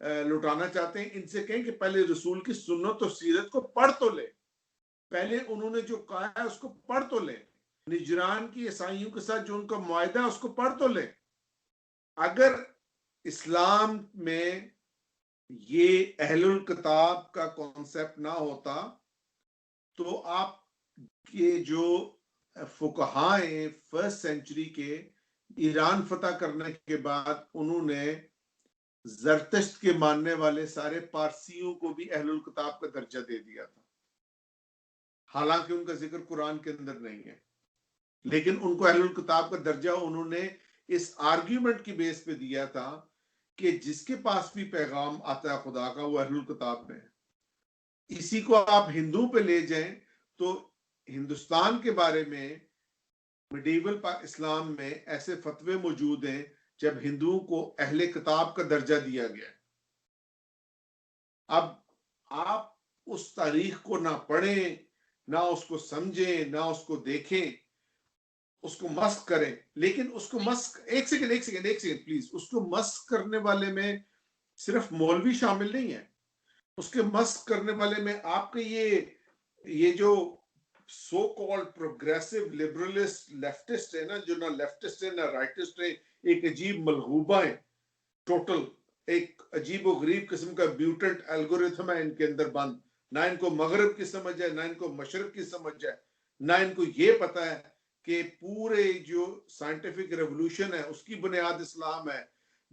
लुटाना चाहते हैं, इनसे कहें कि पहले रसूल की सुन्नत और सीरत को पढ़ तो ले, पहले उन्होंने जो कहा है उसको पढ़ तो ले, निजरान की ईसाइयों के साथ जो उनका मुआहदा है उसको पढ़ तो ले। अगर इस्लाम में ये अहलुल किताब का कॉन्सेप्ट ना होता तो आप ये जो फुकहा हैं फर्स्ट सेंचुरी के, ईरान फतह करने के बाद उन्होंने जरतश्त के मानने वाले सारे पारसियों को भी अहलुल किताब का दर्जा दे दिया था, हालांकि उनका जिक्र कुरान के अंदर नहीं है, लेकिन उनको अहलुल किताब का दर्जा उन्होंने इस आर्ग्यूमेंट की बेस पे दिया था कि जिसके पास भी पैगाम आता है खुदा का वो अहलुल किताब में है। इसी को आप हिंदू पे ले जाएं तो हिंदुस्तान के बारे में मिडीवल इस्लाम में ऐसे फतवे मौजूद हैं जब हिंदुओं को अहले किताब का दर्जा दिया गया। अब आप उस तारीख को ना पढ़ें, ना उसको समझें, ना उसको देखें, उसको मस्क करें, लेकिन उसको मस्क एक सेकंड प्लीज, उसको मस्क करने वाले में सिर्फ मौलवी शामिल नहीं है। उसके मस्क करने वाले में आपके ये जो so called progressive liberalist leftist है ना, जो ना लेफ्टिस्ट है ना राइटिस्ट है, एक अजीब मलगूबा है, टोटल एक अजीब व गरीब किस्म का म्यूटेंट एल्गोरिथम है इनके अंदर बंद। ना इनको मगरब की समझ है, ना इनको मशरक की समझ है, ना इनको ये पता है कि पूरे जो साइंटिफिक रेवोल्यूशन है उसकी बुनियाद इस्लाम है,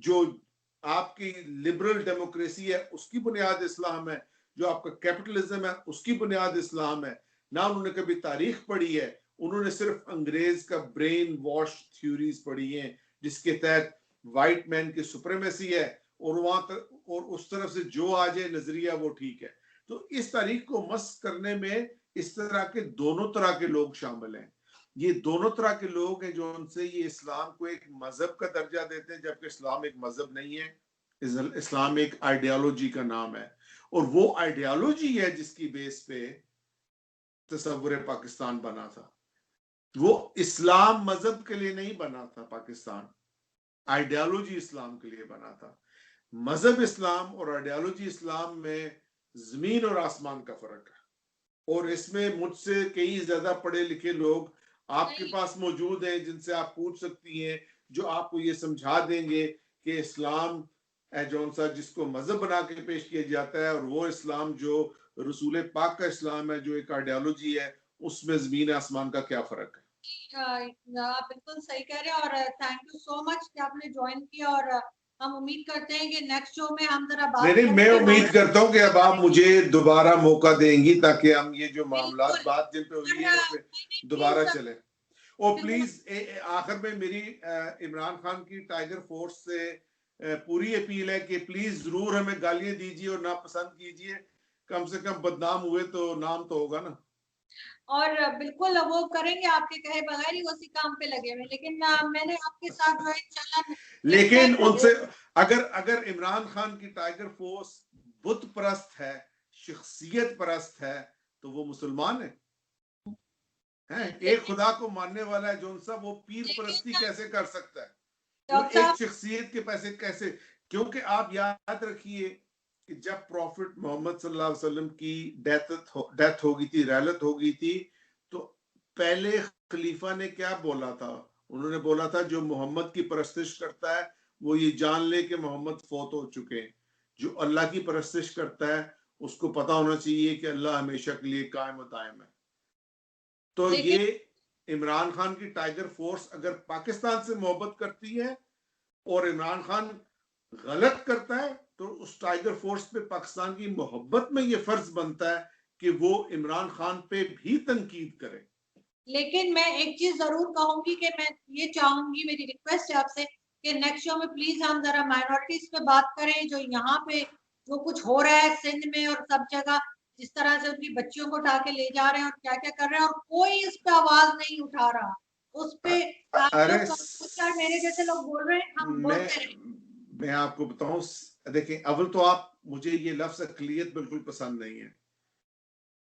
जो आपकी लिबरल डेमोक्रेसी है उसकी बुनियाद इस्लाम है, जो आपका कैपिटलिज्म है उसकी बुनियाद इस्लाम है। ना उन्होंने कभी तारीख पढ़ी है, उन्होंने सिर्फ अंग्रेज का ब्रेन वॉश थ्योरीज पढ़ी हैं, जिसके तहत व्हाइट मैन की सुप्रीमेसी है और और उस तरफ से जो आ जाए नजरिया वो ठीक है। तो इस तारीख को मस्क करने में इस तरह के दोनों तरह के लोग शामिल हैं। ये दोनों तरह के लोग हैं जो उनसे ये इस्लाम को एक मजहब का दर्जा देते हैं, जबकि इस्लाम एक मजहब नहीं है। इस्लाम एक आइडियोलॉजी का नाम है, और वो आइडियोलॉजी है जिसकी बेस पे तसव्वुर पाकिस्तान बना था। वो इस्लाम मजहब के लिए नहीं बना था, पाकिस्तान आइडियोलॉजी इस्लाम के लिए बना था। मजहब इस्लाम और आइडियोलॉजी इस्लाम में जमीन और आसमान का फर्क है, और इसमें मुझसे कई ज्यादा पढ़े लिखे लोग आपके पास मौजूद हैं जिनसे आप पूछ सकती हैं, जो आपको ये समझा देंगे कि इस्लाम जौन सा जिसको मजहब बना के पेश किया जाता है, और वो इस्लाम जो रसूल पाक का इस्लाम है, जो एक आइडियोलॉजी है, उसमें जमीन आसमान का क्या फर्क है। आप बिल्कुल सही कह रहे हैं, और थैंक यू सो मच कि आपने ज्वाइन किया, और हम उम्मीद करते हैं कि नेक्स्ट शो में हम जरा बात नहीं, मैं उम्मीद करता हूँ कि अब आप मुझे दोबारा मौका देंगी ताकि हम ये जो मामला बात जिन पे हुई है उस पे दोबारा चले। और प्लीज आखिर में मेरी इमरान खान की टाइगर फोर्स से पूरी अपील है कि प्लीज जरूर हमें गालियां दीजिए और नापसंद कीजिए, कम से कम बदनाम हुए तो नाम तो होगा ना। और बिल्कुल वो करेंगे, आपके कहे बगैर ही उसी काम पे लगे हुए। लेकिन मैंने आपके साथ जो है इंशाल्लाह, लेकिन उनसे अगर अगर इमरान खान की टाइगर फोर्स बुत परस्त है, शख्सियत परस्त है, तो वो मुसलमान है, एक खुदा को मानने वाला है, जो सब वो पीर परस्ती कैसे कर सकता है, वो एक शख्सियत के पैसे कैसे। क्योंकि आप याद रखिए कि जब प्रॉफिट मोहम्मद सल्लल्लाहु अलैहि वसल्लम की डेथ हो गई थी, रहलत हो गई थी, तो पहले खलीफा ने क्या बोला था? उन्होंने बोला था जो मोहम्मद की परस्तिश करता है वो ये जान ले कि मोहम्मद फौत हो चुके हैं। जो अल्लाह की परस्तिश करता है उसको पता होना चाहिए कि अल्लाह हमेशा के लिए कायम और दायम है। तो ये इमरान खान की टाइगर फोर्स अगर पाकिस्तान से मोहब्बत करती है और इमरान खान गलत करता है, तो उस टाइगर फोर्स पे पाकिस्तान की मोहब्बत में ये फर्ज बनता है कि वो इमरान खान पे भी तनकीद करे। लेकिन मैं एक चीज जरूर कहूंगी कि मैं ये चाहूंगी, मेरी रिक्वेस्ट है आपसे कि नेक्स्ट शो में प्लीज हम जरा माइनॉरिटीज पे बात करें, जो यहाँ पे जो कुछ हो रहा है सिंध में और सब जगह, जिस तरह से उनकी बच्चियों को उठा के ले जा रहे हैं और क्या क्या कर रहे हैं, और कोई इस पे आवाज नहीं उठा रहा। उस पे आप लोग मेरे जैसे लोग बोल रहे हैं, हम बोलते रहे। मैं आपको बताऊं, देखिए अव्वल तो आप, मुझे ये लफ्ज अकलियत बिल्कुल पसंद नहीं है।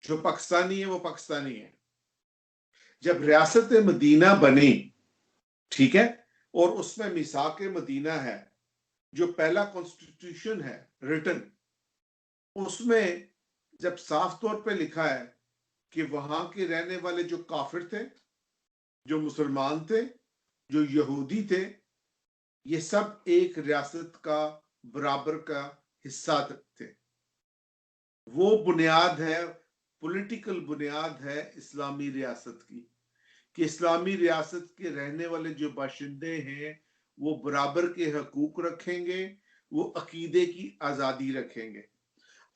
जो पाकिस्तानी है वो पाकिस्तानी है। जब रियासत मदीना बनी, ठीक है, और उसमें मिसाक मदीना है, जो पहला कॉन्स्टिट्यूशन है रिटन, उसमें जब साफ तौर पे लिखा है कि वहां के रहने वाले जो काफिर थे, जो मुसलमान थे, जो यहूदी थे, ये सब एक रियासत का बराबर का हिस्सा थे। वो बुनियाद है, पॉलिटिकल बुनियाद है इस्लामी रियासत की, कि इस्लामी रियासत के रहने वाले जो बाशिंदे हैं वो बराबर के हकूक रखेंगे, वो अकीदे की आजादी रखेंगे।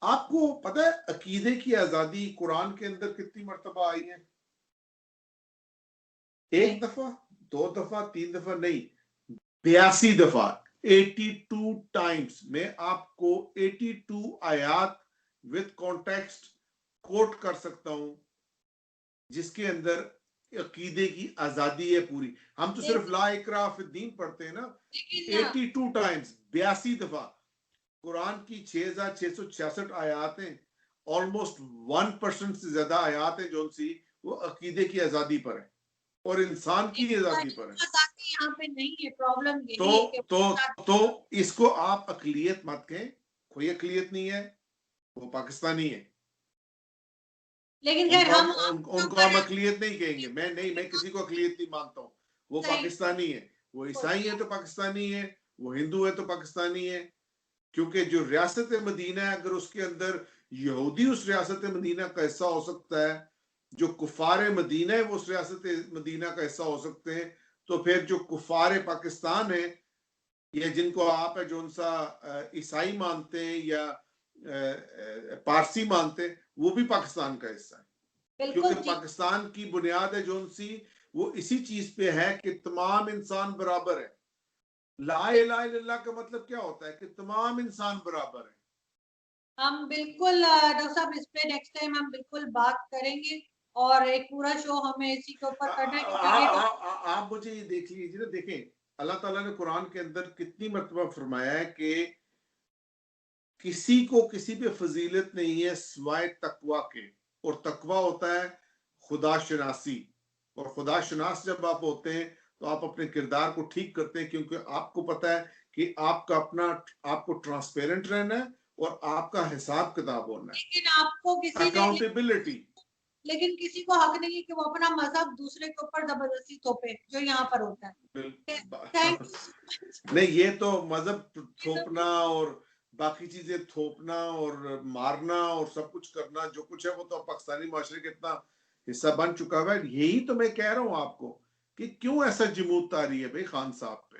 आपको पता है अकीदे की आजादी कुरान के अंदर कितनी मर्तबा आई है? एक दफा, दो दफा, तीन दफा नहीं, 82 दफा, 82 टाइम्स। मैं आपको 82 आयात विद कॉन्टेक्स्ट कोट कर सकता हूं जिसके अंदर अकीदे की आजादी है पूरी। हम तो सिर्फ ला इकराह फिद्दीन पढ़ते हैं ना, 82 टाइम्स, 82 दफा कुरान की 6666 आयात हैं, ऑलमोस्ट 1% से ज्यादा आयात हैं जो सी वो अकीदे की आजादी पर है और इंसान की आजादी पर है। आजादी यहाँ पे नहीं है, प्रॉब्लम यही तो है कि तो इसको आप अकलियत मत कहें, कोई अकलियत नहीं है, वो पाकिस्तानी है। लेकिन खैर हम उनको हम अकलियत नहीं कहेंगे। मैं किसी को अकलियत नहीं मानता हूँ। वो पाकिस्तानी है, वो ईसाई है तो पाकिस्तानी है, वो हिंदू है तो पाकिस्तानी है। क्योंकि जो रियासत मदीना है, अगर उसके अंदर यहूदी उस रियासत मदीना का हिस्सा हो सकता है, जो कुफार मदीना है वो उस रियासत मदीना का हिस्सा हो सकते हैं, तो फिर जो कुफार पाकिस्तान है या जिनको आप है जो उनसा ईसाई मानते हैं या पारसी मानते हैं, वो भी पाकिस्तान का हिस्सा है। क्योंकि पाकिस्तान की बुनियाद है जो उनसी वो इसी चीज पे है कि तमाम इंसान बराबर है। ला इलाहा इल्लल्लाह का मतलब क्या होता है कि तमाम इंसान बराबर है। हम बिल्कुल डॉक्टर साहब इस पे नेक्स्ट टाइम हम बिल्कुल बात करेंगे और एक पूरा शो हमें इसी के ऊपर करना है क्योंकि आप मुझे ये देख लीजिए ना, देखें अल्लाह ताला ने कुरान के अंदर कितनी मर्तबा फरमाया है कि किसी को किसी पे फजीलत नहीं है सिवाय तकवा के, और तकवा होता है खुदा शनासी। और खुदा शनास जब आप होते हैं तो आप अपने किरदार को ठीक करते हैं, क्योंकि आपको पता है कि आपका अपना आपको ट्रांसपेरेंट रहना है और आपका हिसाब किताब होना है, लेकिन आपको किसी अकाउंटेबिलिटी। लेकिन किसी को हक नहीं है कि वो अपना मजहब दूसरे के ऊपर जबरदस्ती थोपे, जो यहाँ पर होता है। Thank you so much. नहीं, ये तो मजहब थोपना और बाकी चीजें थोपना और मारना और सब कुछ करना जो कुछ है वो तो पाकिस्तानी माशरे का इतना हिस्सा बन चुका है। यही तो मैं कह रहा हूँ आपको कि क्यों ऐसा जमूत आ रही है भाई खान साहब पे।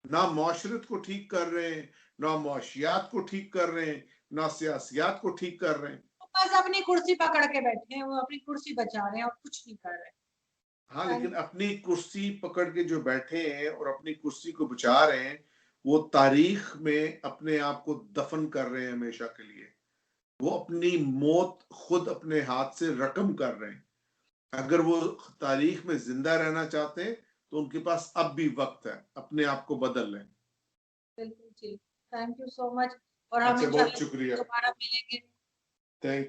ना माशरत को ठीक कर रहे हैं, ना मुआशियात को ठीक कर रहे हैं, ना सियासियात को ठीक कर रहे हैं। बस अपनी कुर्सी पकड़ के बैठे हैं, वो अपनी कुर्सी बचा रहे हैं और कुछ नहीं कर रहे। हाँ, लेकिन अपनी कुर्सी पकड़ के जो बैठे हैं और अपनी कुर्सी को बचा रहे हैं, वो तारीख में अपने आप को दफन कर रहे हैं हमेशा के लिए। वो अपनी मौत खुद अपने हाथ से रकम कर रहे हैं। अगर वो तारीख में जिंदा रहना चाहते हैं तो उनके पास अब भी वक्त है, अपने आप को बदल लें। बिल्कुल जी, थैंक यू सो मच और हम अच्छा, बहुत इंशाल्लाह शुक्रिया, दोबारा मिलेंगे। Thank you.